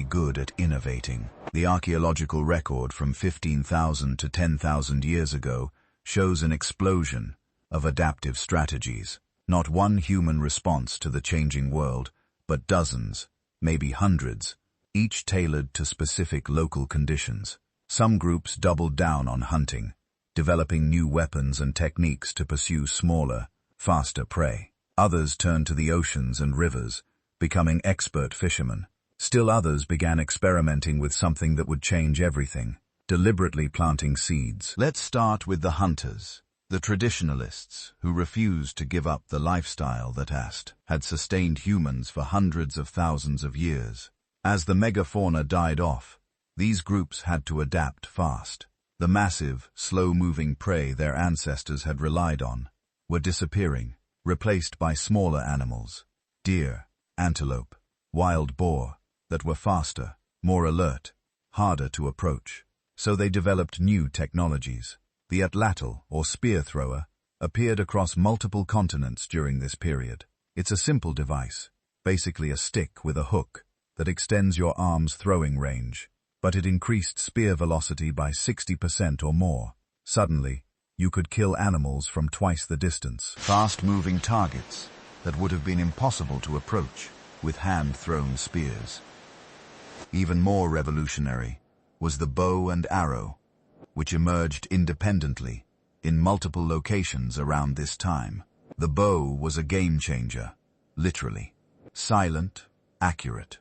good at innovating. The archaeological record from 15,000 to 10,000 years ago shows an explosion of adaptive strategies. Not one human response to the changing world, but dozens, maybe hundreds, each tailored to specific local conditions. Some groups doubled down on hunting, developing new weapons and techniques to pursue smaller, faster prey. Others turned to the oceans and rivers, becoming expert fishermen. Still others began experimenting with something that would change everything, deliberately planting seeds. Let's start with the hunters, the traditionalists who refused to give up the lifestyle that had sustained humans for hundreds of thousands of years. As the megafauna died off, these groups had to adapt fast. The massive, slow-moving prey their ancestors had relied on were disappearing, replaced by smaller animals, deer, antelope, wild boar, that were faster, more alert, harder to approach. So they developed new technologies. The atlatl, or spear thrower, appeared across multiple continents during this period. It's a simple device, basically a stick with a hook that extends your arm's throwing range, but it increased spear velocity by 60% or more. Suddenly, you could kill animals from twice the distance. Fast-moving targets that would have been impossible to approach with hand-thrown spears. Even more revolutionary was the bow and arrow, which emerged independently in multiple locations around this time. The bow was a game-changer, literally. Silent, accurate,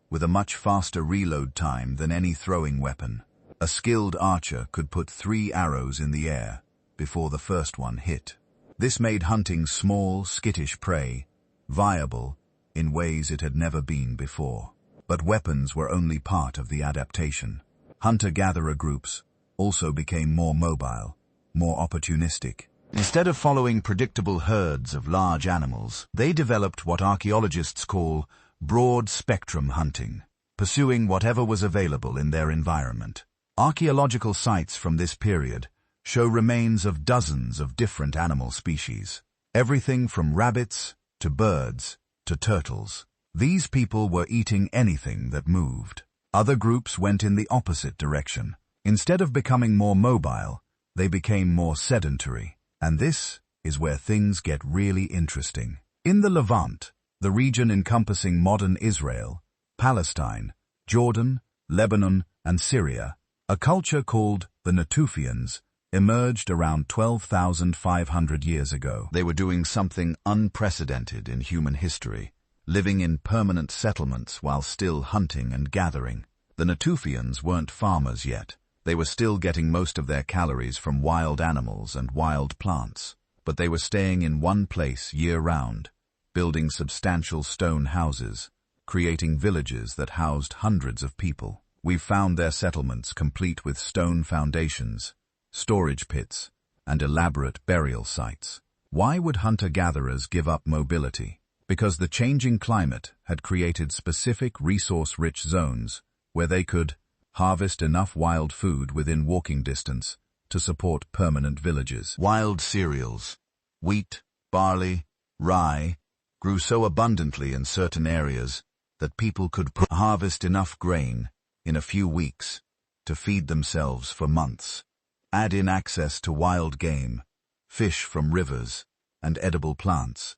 with a much faster reload time than any throwing weapon. A skilled archer could put 3 arrows in the air before the first one hit. This made hunting small, skittish prey viable in ways it had never been before. But weapons were only part of the adaptation. Hunter-gatherer groups also became more mobile, more opportunistic. Instead of following predictable herds of large animals, they developed what archaeologists call broad-spectrum hunting, pursuing whatever was available in their environment. Archaeological sites from this period show remains of dozens of different animal species, everything from rabbits to birds to turtles. These people were eating anything that moved. Other groups went in the opposite direction. Instead of becoming more mobile, they became more sedentary. And this is where things get really interesting. In the Levant, the region encompassing modern Israel, Palestine, Jordan, Lebanon, and Syria, a culture called the Natufians emerged around 12,500 years ago. They were doing something unprecedented in human history, living in permanent settlements while still hunting and gathering. The Natufians weren't farmers yet. They were still getting most of their calories from wild animals and wild plants, but they were staying in one place year-round, building substantial stone houses, creating villages that housed hundreds of people. We've found their settlements complete with stone foundations, storage pits, and elaborate burial sites. Why would hunter-gatherers give up mobility? Because the changing climate had created specific resource-rich zones where they could harvest enough wild food within walking distance to support permanent villages. Wild cereals, wheat, barley, rye, grew so abundantly in certain areas that people could harvest enough grain in a few weeks to feed themselves for months. Add in access to wild game, fish from rivers, and edible plants,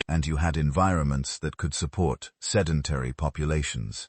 and you had environments that could support sedentary populations.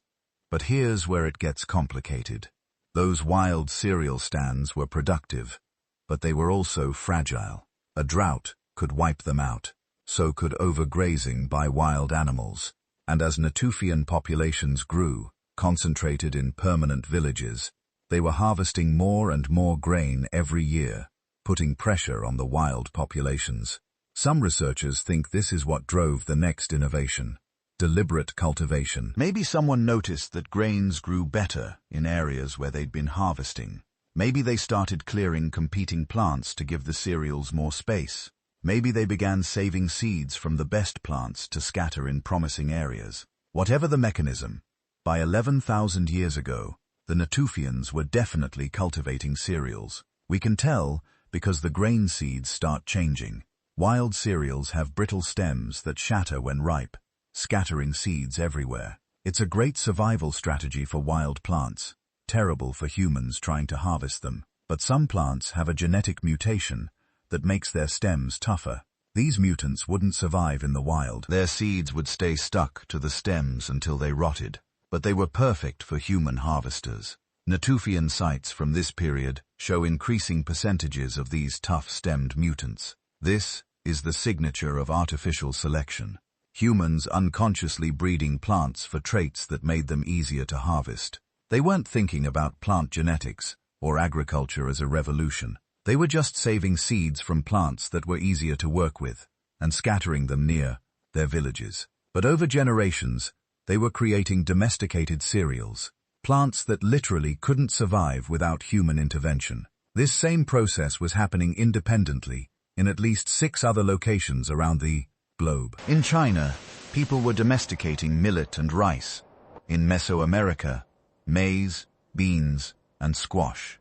But here's where it gets complicated. Those wild cereal stands were productive, but they were also fragile. A drought could wipe them out, so could overgrazing by wild animals. And as Natufian populations grew, concentrated in permanent villages, they were harvesting more and more grain every year, putting pressure on the wild populations. Some researchers think this is what drove the next innovation: deliberate cultivation. Maybe someone noticed that grains grew better in areas where they'd been harvesting. Maybe they started clearing competing plants to give the cereals more space. Maybe they began saving seeds from the best plants to scatter in promising areas. Whatever the mechanism, by 11,000 years ago, the Natufians were definitely cultivating cereals. We can tell because the grain seeds start changing. Wild cereals have brittle stems that shatter when ripe, scattering seeds everywhere. It's a great survival strategy for wild plants, terrible for humans trying to harvest them. But some plants have a genetic mutation that makes their stems tougher. These mutants wouldn't survive in the wild. Their seeds would stay stuck to the stems until they rotted, but they were perfect for human harvesters. Natufian sites from this period show increasing percentages of these tough-stemmed mutants. This is the signature of artificial selection. Humans unconsciously breeding plants for traits that made them easier to harvest. They weren't thinking about plant genetics or agriculture as a revolution. They were just saving seeds from plants that were easier to work with and scattering them near their villages. But over generations, they were creating domesticated cereals, plants that literally couldn't survive without human intervention. This same process was happening independently in at least 6 other locations around the globe. In China, people were domesticating millet and rice. In Mesoamerica, maize, beans, and squash.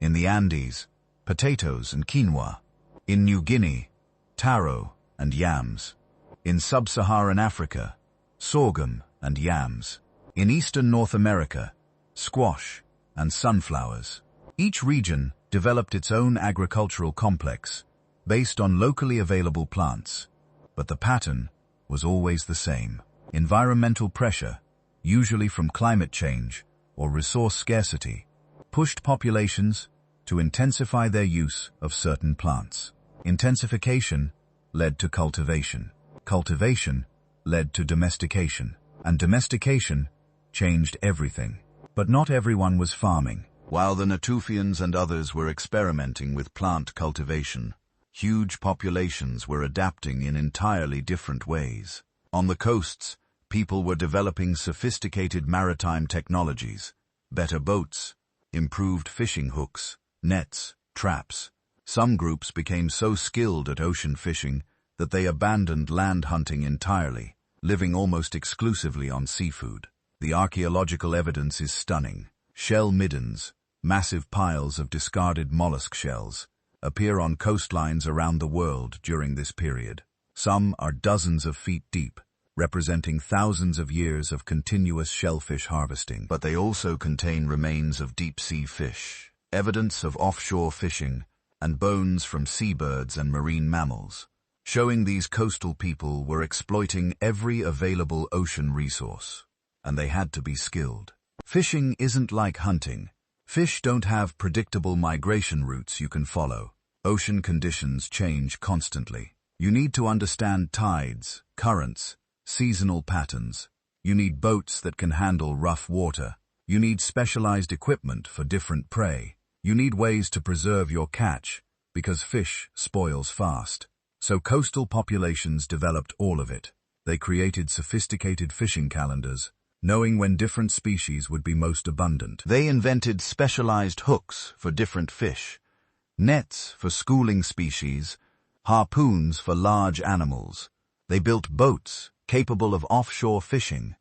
In the Andes, potatoes and quinoa. In New Guinea, taro and yams. In sub-Saharan Africa, sorghum and yams. In Eastern North America, squash and sunflowers. Each region developed its own agricultural complex based on locally available plants, but the pattern was always the same. Environmental pressure, usually from climate change or resource scarcity, pushed populations to intensify their use of certain plants. Intensification led to cultivation. Cultivation led to domestication. And domestication changed everything. But not everyone was farming. While the Natufians and others were experimenting with plant cultivation, huge populations were adapting in entirely different ways. On the coasts, people were developing sophisticated maritime technologies, better boats, improved fishing hooks, nets, traps. Some groups became so skilled at ocean fishing that they abandoned land hunting entirely, living almost exclusively on seafood. The archaeological evidence is stunning. Shell middens, massive piles of discarded mollusk shells, appear on coastlines around the world during this period. Some are dozens of feet deep, representing thousands of years of continuous shellfish harvesting. But they also contain remains of deep-sea fish, evidence of offshore fishing, and bones from seabirds and marine mammals, showing these coastal people were exploiting every available ocean resource. And they had to be skilled. Fishing isn't like hunting. Fish don't have predictable migration routes you can follow. Ocean conditions change constantly. You need to understand tides, currents, seasonal patterns. You need boats that can handle rough water. You need specialized equipment for different prey. You need ways to preserve your catch, because fish spoils fast. So coastal populations developed all of it. They created sophisticated fishing calendars, knowing when different species would be most abundant. They invented specialized hooks for different fish, nets for schooling species, harpoons for large animals. They built boats capable of offshore fishing,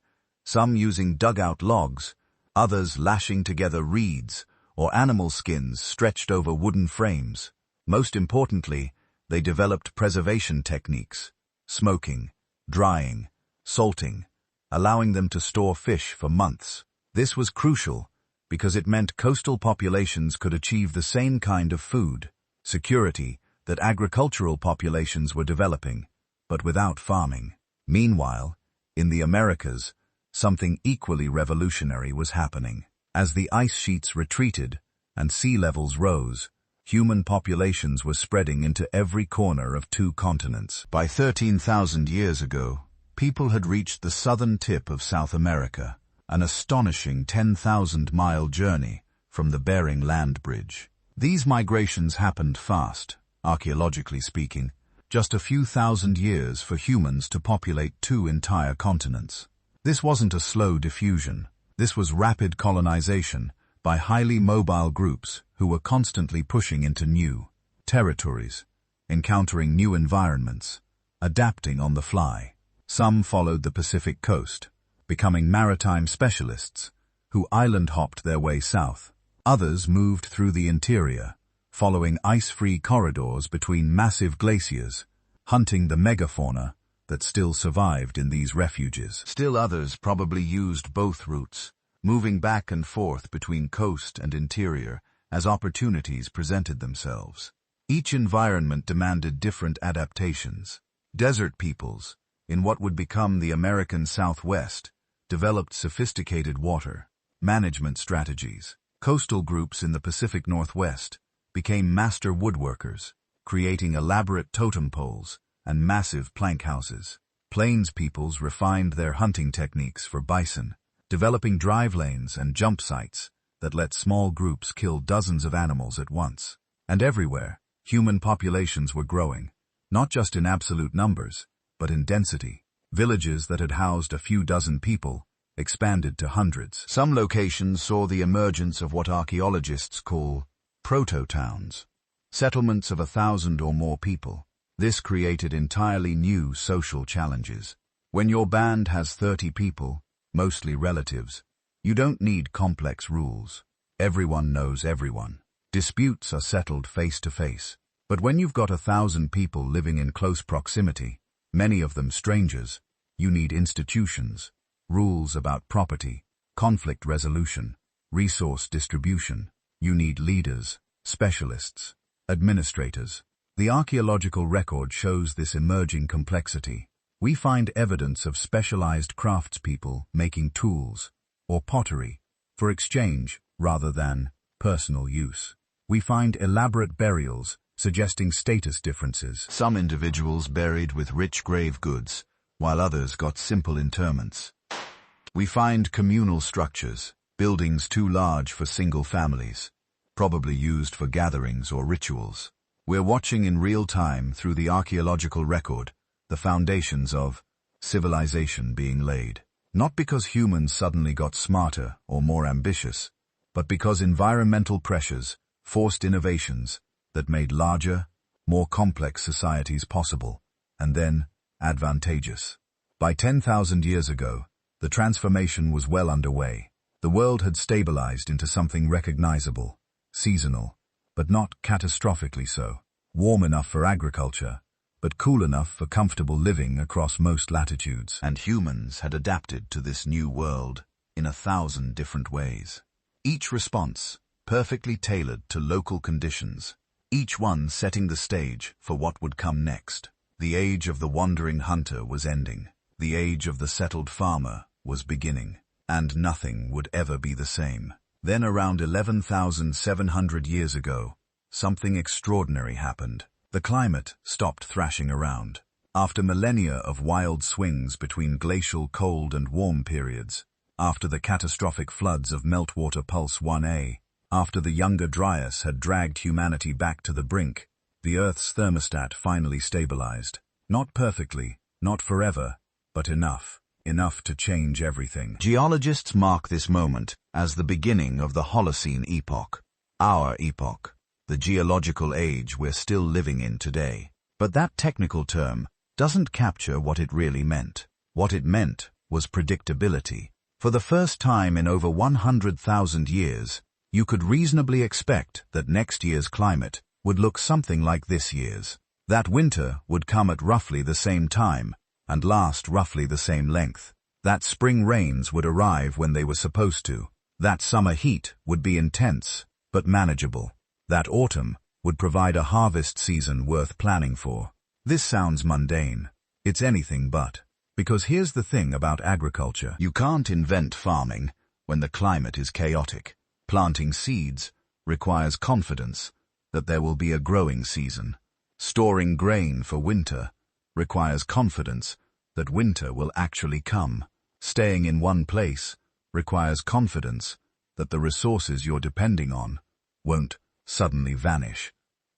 some using dugout logs, others lashing together reeds or animal skins stretched over wooden frames. Most importantly, they developed preservation techniques, smoking, drying, salting, allowing them to store fish for months. This was crucial because it meant coastal populations could achieve the same kind of food security that agricultural populations were developing, but without farming. Meanwhile, in the Americas, something equally revolutionary was happening. As the ice sheets retreated and sea levels rose, human populations were spreading into every corner of 2 continents. By 13,000 years ago, people had reached the southern tip of South America, an astonishing 10,000-mile journey from the Bering Land Bridge. These migrations happened fast, archaeologically speaking, just a few thousand years for humans to populate 2 entire continents. This wasn't a slow diffusion. This was rapid colonization by highly mobile groups who were constantly pushing into new territories, encountering new environments, adapting on the fly. Some followed the Pacific coast, becoming maritime specialists who island-hopped their way south. Others moved through the interior, following ice-free corridors between massive glaciers, hunting the megafauna that still survived in these refuges. Still others probably used both routes, moving back and forth between coast and interior as opportunities presented themselves. Each environment demanded different adaptations. Desert peoples, in what would become the American Southwest, developed sophisticated water management strategies. Coastal groups in the Pacific Northwest became master woodworkers, creating elaborate totem poles and massive plank houses. Plains peoples refined their hunting techniques for bison, developing drive lanes and jump sites that let small groups kill dozens of animals at once. And everywhere, human populations were growing, not just in absolute numbers, but in density. Villages that had housed a few dozen people expanded to hundreds. Some locations saw the emergence of what archaeologists call proto-towns, settlements of 1,000 or more people. This created entirely new social challenges. When your band has 30 people, mostly relatives, you don't need complex rules. Everyone knows everyone. Disputes are settled face to face. But when you've got 1,000 people living in close proximity, many of them strangers, you need institutions, rules about property, conflict resolution, resource distribution. You need leaders, specialists, administrators. The archaeological record shows this emerging complexity. We find evidence of specialized craftspeople making tools or pottery for exchange rather than personal use. We find elaborate burials suggesting status differences. Some individuals buried with rich grave goods, while others got simple interments. We find communal structures, buildings too large for single families, probably used for gatherings or rituals. We're watching in real time through the archaeological record the foundations of civilization being laid. Not because humans suddenly got smarter or more ambitious, but because environmental pressures forced innovations that made larger, more complex societies possible, and then advantageous. By 10,000 years ago, the transformation was well underway. The world had stabilized into something recognizable, seasonal, but not catastrophically so. Warm enough for agriculture, but cool enough for comfortable living across most latitudes. And humans had adapted to this new world in 1,000 different ways. Each response perfectly tailored to local conditions, each one setting the stage for what would come next. The age of the wandering hunter was ending. The age of the settled farmer was beginning. And nothing would ever be the same. Then around 11,700 years ago, something extraordinary happened. The climate stopped thrashing around. After millennia of wild swings between glacial cold and warm periods, after the catastrophic floods of Meltwater Pulse 1A, After the younger Dryas had dragged humanity back to the brink, the Earth's thermostat finally stabilized. Not perfectly, not forever, but enough to change everything. Geologists mark this moment as the beginning of the Holocene epoch. Our epoch, the geological age we're still living in today. But that technical term doesn't capture what it really meant. What it meant was predictability. For the first time in over 100,000 years, you could reasonably expect that next year's climate would look something like this year's. That winter would come at roughly the same time and last roughly the same length. That spring rains would arrive when they were supposed to. That summer heat would be intense, but manageable. That autumn would provide a harvest season worth planning for. This sounds mundane. It's anything but. Because here's the thing about agriculture. You can't invent farming when the climate is chaotic. Planting seeds requires confidence that there will be a growing season. Storing grain for winter requires confidence that winter will actually come. Staying in one place requires confidence that the resources you're depending on won't suddenly vanish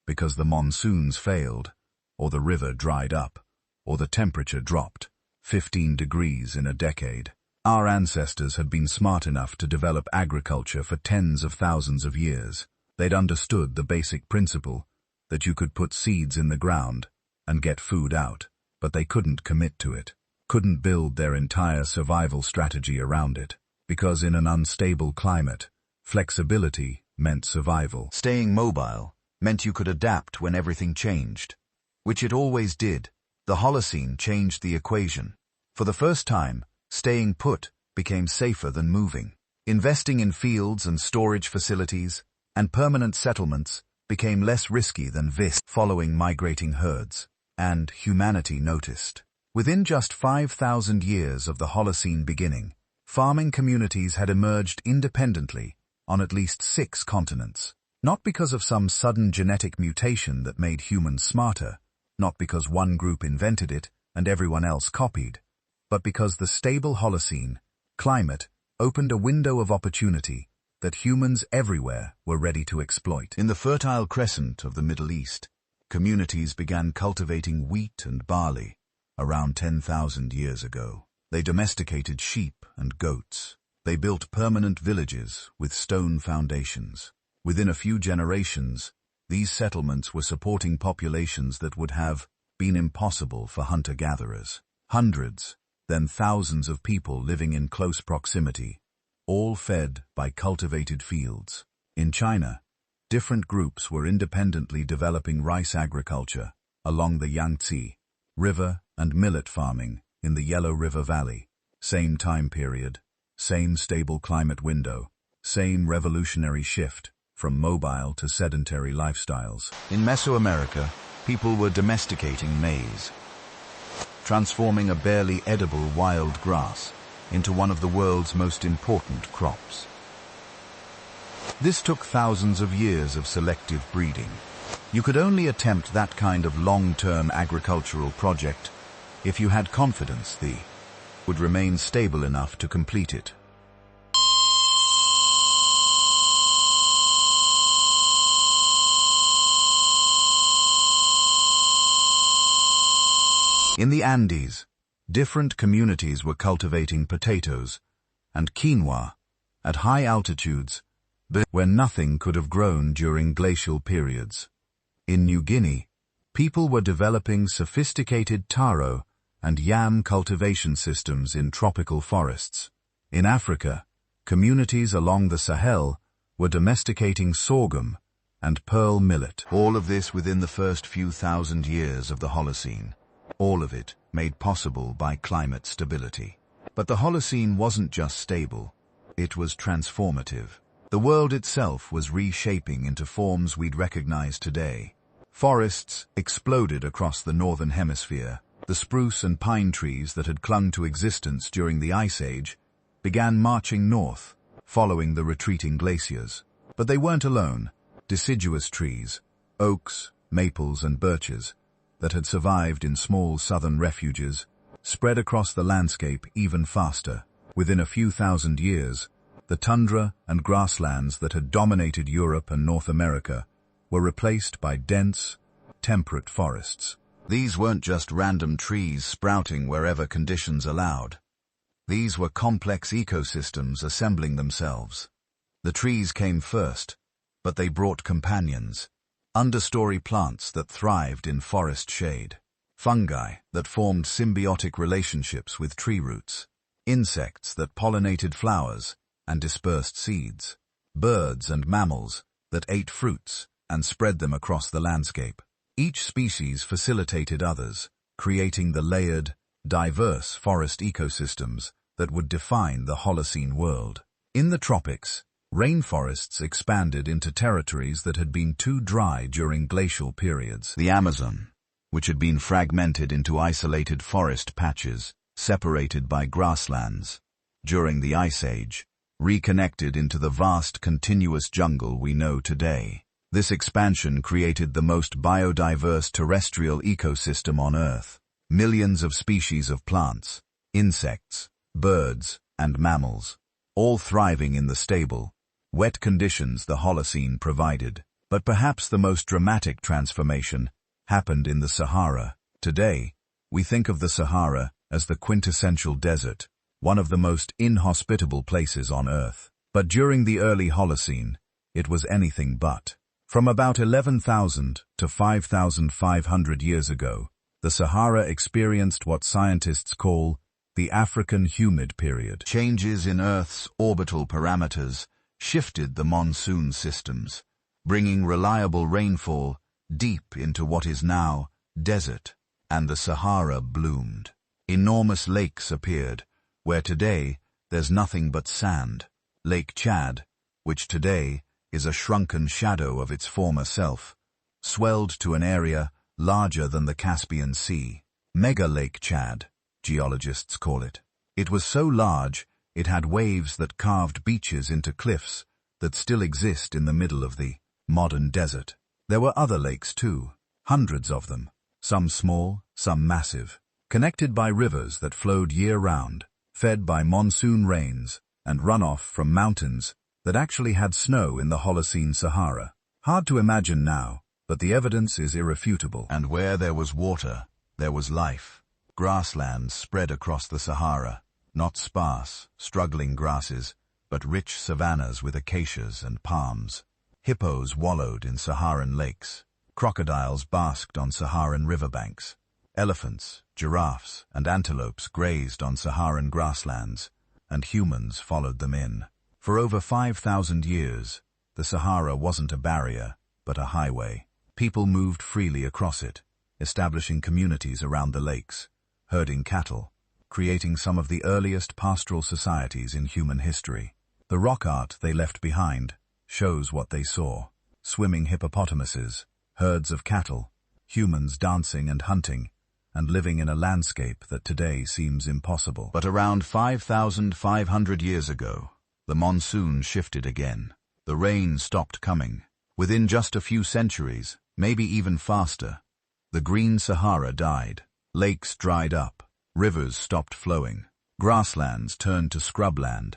because the monsoons failed, or the river dried up, or the temperature dropped 15 degrees in a decade. Our ancestors had been smart enough to develop agriculture for tens of thousands of years. They'd understood the basic principle that you could put seeds in the ground and get food out, but they couldn't commit to it, couldn't build their entire survival strategy around it, because in an unstable climate, flexibility meant survival. Staying mobile meant you could adapt when everything changed, which it always did. The Holocene changed the equation. For the first time, staying put became safer than moving. Investing in fields and storage facilities and permanent settlements became less risky than following migrating herds. And humanity noticed. Within just 5,000 years of the Holocene beginning, farming communities had emerged independently on at least 6 continents. Not because of some sudden genetic mutation that made humans smarter, not because one group invented it and everyone else copied, but because the stable Holocene climate opened a window of opportunity that humans everywhere were ready to exploit. In the Fertile Crescent of the Middle East, communities began cultivating wheat and barley around 10,000 years ago. They domesticated sheep and goats. They built permanent villages with stone foundations. Within a few generations, these settlements were supporting populations that would have been impossible for hunter-gatherers. Hundreds, then thousands of people living in close proximity, all fed by cultivated fields. In China, different groups were independently developing rice agriculture along the Yangtze River and millet farming in the Yellow River Valley. Same time period, same stable climate window, same revolutionary shift from mobile to sedentary lifestyles. In Mesoamerica, people were domesticating maize, transforming a barely edible wild grass into one of the world's most important crops. This took thousands of years of selective breeding. You could only attempt that kind of long-term agricultural project if you had confidence the would remain stable enough to complete it. In the Andes, different communities were cultivating potatoes and quinoa at high altitudes where nothing could have grown during glacial periods. In New Guinea, people were developing sophisticated taro and yam cultivation systems in tropical forests. In Africa, communities along the Sahel were domesticating sorghum and pearl millet. All of this within the first few thousand years of the Holocene. All of it made possible by climate stability. But the Holocene wasn't just stable, it was transformative. The world itself was reshaping into forms we'd recognize today. Forests exploded across the northern hemisphere. The spruce and pine trees that had clung to existence during the Ice Age began marching north, following the retreating glaciers. But they weren't alone. Deciduous trees, oaks, maples and birches, that had survived in small southern refuges, spread across the landscape even faster. Within a few thousand years, The tundra and grasslands that had dominated Europe and North America were replaced by dense, temperate forests. These weren't just random trees sprouting wherever conditions allowed. These were complex ecosystems assembling themselves. The trees came first, but they brought companions, understory plants that thrived in forest shade, fungi that formed symbiotic relationships with tree roots, insects that pollinated flowers and dispersed seeds, birds and mammals that ate fruits and spread them across the landscape. Each species facilitated others, creating the layered, diverse forest ecosystems that would define the Holocene world. In the tropics, rainforests expanded into territories that had been too dry during glacial periods. The Amazon, which had been fragmented into isolated forest patches, separated by grasslands, during the Ice Age, reconnected into the vast continuous jungle we know today. This expansion created the most biodiverse terrestrial ecosystem on Earth. Millions of species of plants, insects, birds, and mammals, all thriving in the stable, wet conditions the Holocene provided. But perhaps the most dramatic transformation happened in the Sahara. Today, we think of the Sahara as the quintessential desert, one of the most inhospitable places on Earth. But during the early Holocene, it was anything but. From about 11,000 to 5,500 years ago, the Sahara experienced what scientists call the African humid period. Changes in Earth's orbital parameters shifted the monsoon systems, bringing reliable rainfall deep into what is now desert, and the Sahara bloomed. Enormous lakes appeared, where today there's nothing but sand. Lake Chad, which today is a shrunken shadow of its former self, swelled to an area larger than the Caspian Sea. Mega Lake Chad, geologists call it. It was so large, it had waves that carved beaches into cliffs that still exist in the middle of the modern desert. There were other lakes too, hundreds of them, some small, some massive, connected by rivers that flowed year-round, fed by monsoon rains and runoff from mountains that actually had snow in the Holocene Sahara. Hard to imagine now, but the evidence is irrefutable. And where there was water, there was life. Grasslands spread across the Sahara, not sparse, struggling grasses, but rich savannas with acacias and palms. Hippos wallowed in Saharan lakes. Crocodiles basked on Saharan riverbanks. Elephants, giraffes, and antelopes grazed on Saharan grasslands, and humans followed them in. For over 5,000 years, the Sahara wasn't a barrier, but a highway. People moved freely across it, establishing communities around the lakes, herding cattle, creating some of the earliest pastoral societies in human history. The rock art they left behind shows what they saw: swimming hippopotamuses, herds of cattle, humans dancing and hunting, and living in a landscape that today seems impossible. But around 5,500 years ago, the monsoon shifted again. The rain stopped coming. Within just a few centuries, maybe even faster, the green Sahara died. Lakes dried up. Rivers stopped flowing. Grasslands turned to scrubland,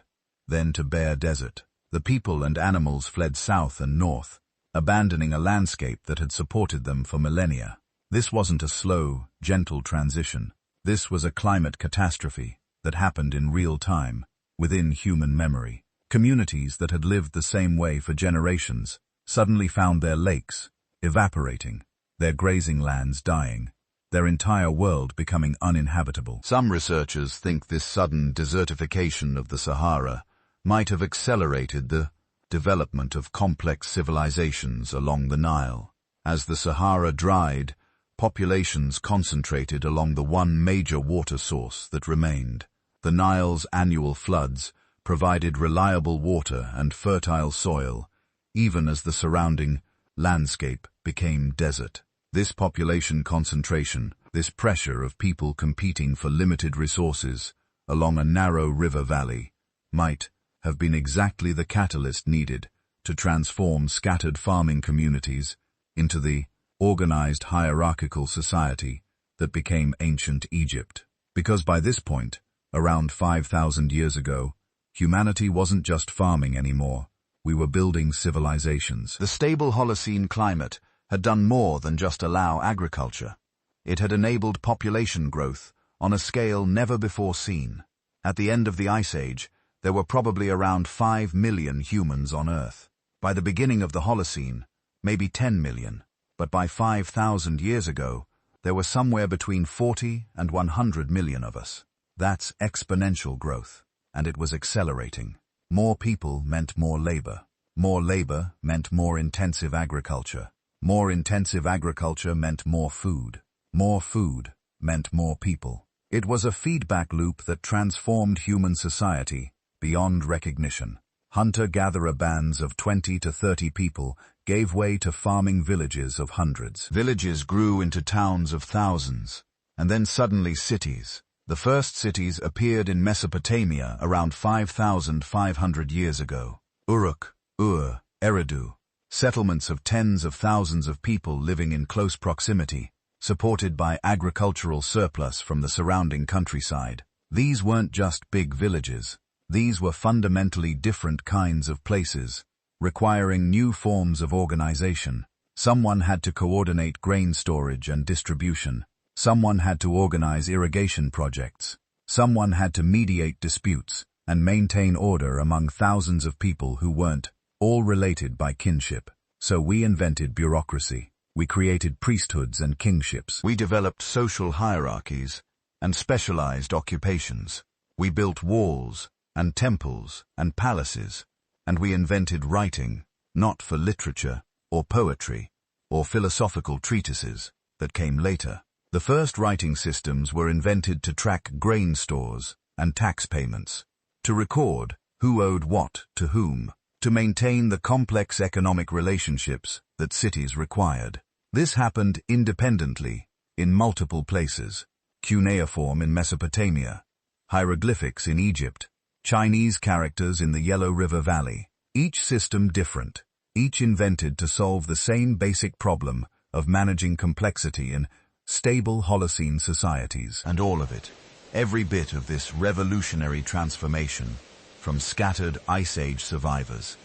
then to bare desert. The people and animals fled south and north, abandoning a landscape that had supported them for millennia. This wasn't a slow, gentle transition. This was a climate catastrophe that happened in real time, within human memory. Communities that had lived the same way for generations suddenly found their lakes evaporating, their grazing lands dying, their entire world becoming uninhabitable. Some researchers think this sudden desertification of the Sahara might have accelerated the development of complex civilizations along the Nile. As the Sahara dried, populations concentrated along the one major water source that remained. The Nile's annual floods provided reliable water and fertile soil, even as the surrounding landscape became desert. This population concentration, this pressure of people competing for limited resources along a narrow river valley, might have been exactly the catalyst needed to transform scattered farming communities into the organized hierarchical society that became ancient Egypt. Because by this point, around 5,000 years ago, Humanity wasn't just farming anymore. We were building civilizations. The stable Holocene climate had done more than just allow agriculture. It had enabled population growth on a scale never before seen. At the end of the Ice Age, there were probably around 5 million humans on Earth. By the beginning of the Holocene, maybe 10 million, but by 5,000 years ago, there were somewhere between 40 and 100 million of us. That's exponential growth, and it was accelerating. More people meant more labor. More labor meant more intensive agriculture. More intensive agriculture meant more food. More food meant more people. It was a feedback loop that transformed human society beyond recognition. Hunter-gatherer bands of 20 to 30 people gave way to farming villages of hundreds. Villages grew into towns of thousands, and then suddenly cities. The first cities appeared in Mesopotamia around 5,500 years ago. Uruk, Ur, Eridu, settlements of tens of thousands of people living in close proximity, supported by agricultural surplus from the surrounding countryside. These weren't just big villages. These were fundamentally different kinds of places, requiring new forms of organization. Someone had to coordinate grain storage and distribution. Someone had to organize irrigation projects. Someone had to mediate disputes and maintain order among thousands of people who weren't all related by kinship. So we invented bureaucracy. We created priesthoods and kingships. We developed social hierarchies and specialized occupations. We built walls and temples and palaces, and we invented writing, not for literature or poetry or philosophical treatises that came later. The first writing systems were invented to track grain stores and tax payments, to record who owed what to whom, to maintain the complex economic relationships that cities required. This happened independently in multiple places: cuneiform in Mesopotamia, hieroglyphics in Egypt, Chinese characters in the Yellow River Valley. Each system different, each invented to solve the same basic problem of managing complexity in stable Holocene societies. And all of it, every bit of this revolutionary transformation, from scattered Ice Age survivors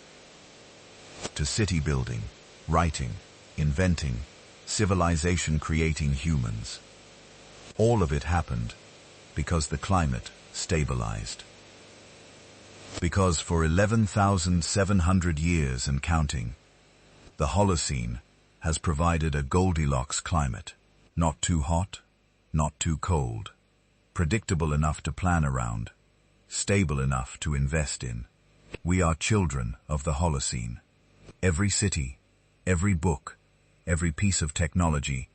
to city building, writing, inventing, civilization creating humans. All of it happened because the climate stabilized. Because for 11,700 years and counting, the Holocene has provided a Goldilocks climate. Not too hot, not too cold. Predictable enough to plan around. Stable enough to invest in. We are children of the Holocene. Every city, every book, every piece of technology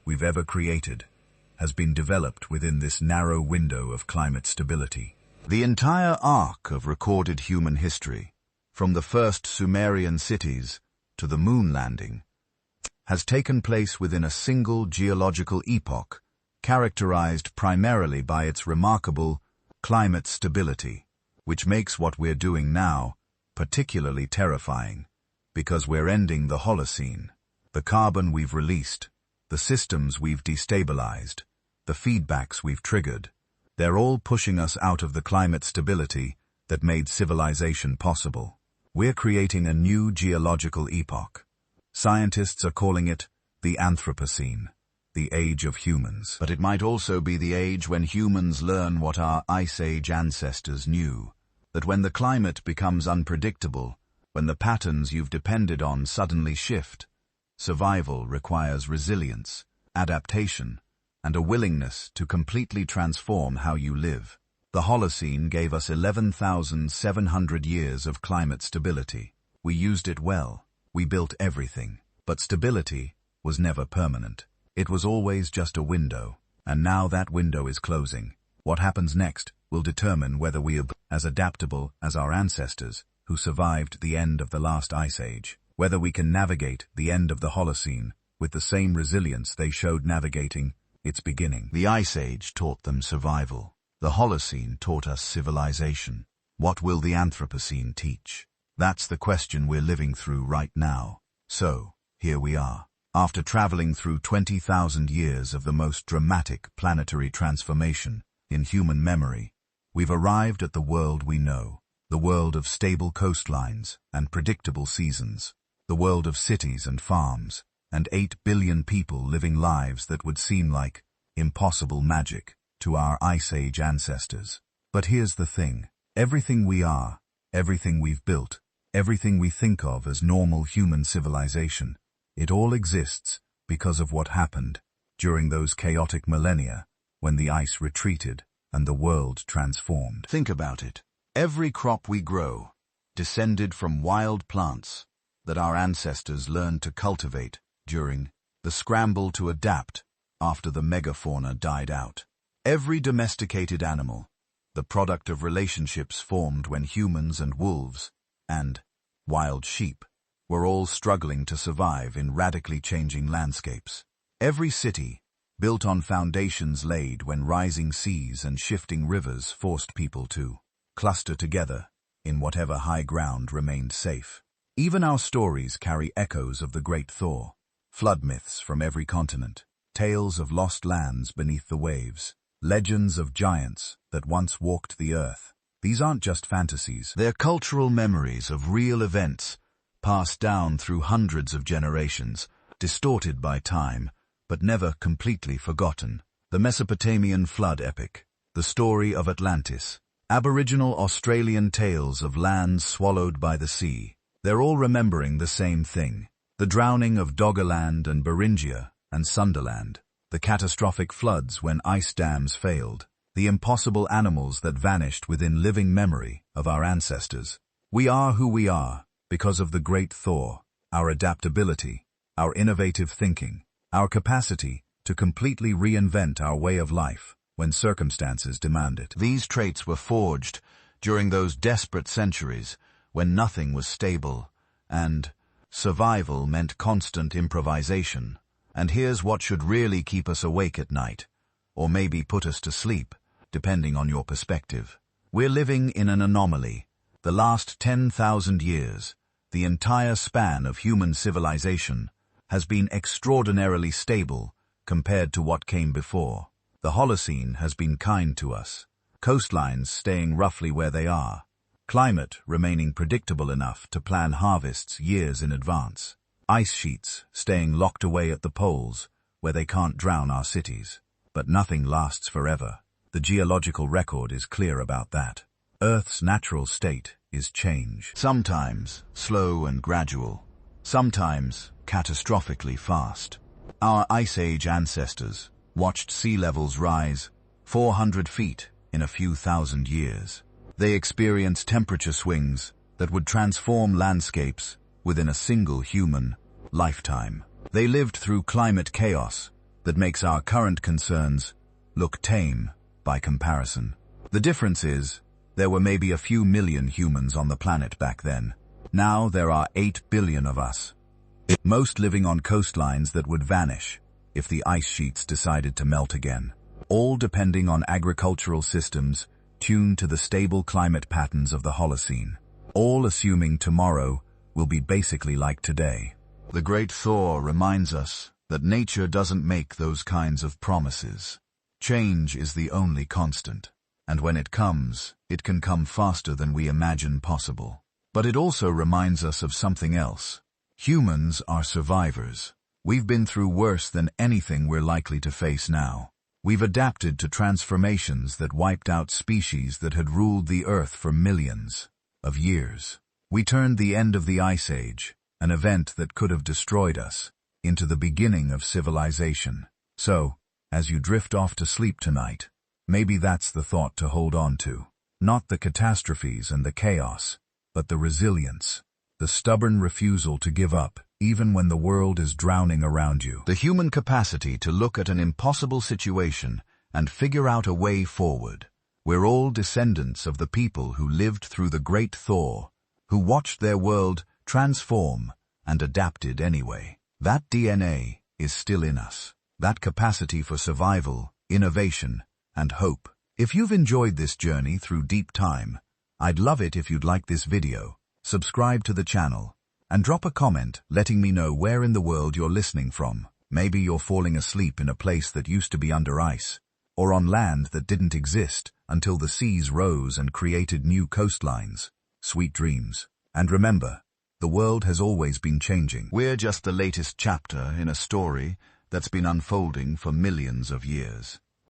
we've ever created has been developed within this narrow window of climate stability. The entire arc of recorded human history, from the first Sumerian cities to the moon landing, has taken place within a single geological epoch, characterized primarily by its remarkable climate stability, which makes what we're doing now particularly terrifying, because we're ending the Holocene. The carbon we've released, the systems we've destabilized, the feedbacks we've triggered, they're all pushing us out of the climate stability that made civilization possible. We're creating a new geological epoch. Scientists are calling it the Anthropocene, the age of humans. But it might also be the age when humans learn what our Ice Age ancestors knew, that when the climate becomes unpredictable, when the patterns you've depended on suddenly shift, survival requires resilience, adaptation, and a willingness to completely transform how you live. The Holocene gave us 11,700 years of climate stability. We used it well. We built everything. But stability was never permanent. It was always just a window. And now that window is closing. What happens next will determine whether we are as adaptable as our ancestors who survived the end of the last Ice Age. Whether we can navigate the end of the Holocene with the same resilience they showed navigating its beginning. The Ice Age taught them survival. The Holocene taught us civilization. What will the Anthropocene teach? That's the question we're living through right now. So, here we are. After traveling through 20,000 years of the most dramatic planetary transformation in human memory, we've arrived at the world we know. the world of stable coastlines and predictable seasons, the world of cities and farms, and 8 billion people living lives that would seem like impossible magic to our Ice Age ancestors. But here's the thing. Everything we are, everything we've built, everything we think of as normal human civilization, it all exists because of what happened during those chaotic millennia when the ice retreated and the world transformed. Think about it. Every crop we grow descended from wild plants that our ancestors learned to cultivate during the scramble to adapt after the megafauna died out. Every domesticated animal, the product of relationships formed when humans and wolves and wild sheep were all struggling to survive in radically changing landscapes. Every city, built on foundations laid when rising seas and shifting rivers forced people to cluster together in whatever high ground remained safe. Even our stories carry echoes of the great thaw, flood myths from every continent, tales of lost lands beneath the waves, legends of giants that once walked the earth. These aren't just fantasies. They're cultural memories of real events, passed down through hundreds of generations, distorted by time, but never completely forgotten. The Mesopotamian flood epic, the story of Atlantis, Aboriginal Australian tales of lands swallowed by the sea. They're all remembering the same thing. The drowning of Doggerland and Beringia and Sundaland, the catastrophic floods when ice dams failed, the impossible animals that vanished within living memory of our ancestors. We are who we are because of the great thaw, our adaptability, our innovative thinking, our capacity to completely reinvent our way of life when circumstances demand it. These traits were forged during those desperate centuries when nothing was stable and survival meant constant improvisation. And here's what should really keep us awake at night, or maybe put us to sleep, depending on your perspective. We're living in an anomaly. The last 10,000 years, the entire span of human civilization, has been extraordinarily stable compared to what came before. The Holocene has been kind to us, coastlines staying roughly where they are, climate remaining predictable enough to plan harvests years in advance, ice sheets staying locked away at the poles where they can't drown our cities. But nothing lasts forever. The geological record is clear about that. Earth's natural state is change. Sometimes slow and gradual, sometimes catastrophically fast. Our Ice Age ancestors watched sea levels rise 400 feet in a few thousand years. They experienced temperature swings that would transform landscapes within a single human lifetime. They lived through climate chaos that makes our current concerns look tame by comparison. The difference is, there were maybe a few million humans on the planet back then. Now there are 8 billion of us, most living on coastlines that would vanish if the ice sheets decided to melt again, all depending on agricultural systems tuned to the stable climate patterns of the Holocene, all assuming tomorrow will be basically like today. The Great Thaw reminds us that nature doesn't make those kinds of promises. Change is the only constant, and when it comes, it can come faster than we imagine possible. But it also reminds us of something else. Humans are survivors. We've been through worse than anything we're likely to face now. We've adapted to transformations that wiped out species that had ruled the Earth for millions of years. We turned the end of the Ice Age, an event that could have destroyed us, into the beginning of civilization. So, as you drift off to sleep tonight, maybe that's the thought to hold on to. Not the catastrophes and the chaos, but the resilience, the stubborn refusal to give up, even when the world is drowning around you. The human capacity to look at an impossible situation and figure out a way forward. We're all descendants of the people who lived through the Great Thaw, who watched their world transform and adapted anyway. That DNA is still in us. That capacity for survival, innovation, and hope. If you've enjoyed this journey through deep time, I'd love it if you'd like this video, subscribe to the channel, and drop a comment letting me know where in the world you're listening from. Maybe you're falling asleep in a place that used to be under ice, or on land that didn't exist until the seas rose and created new coastlines. Sweet dreams. And remember, the world has always been changing. We're just the latest chapter in a story that's been unfolding for millions of years.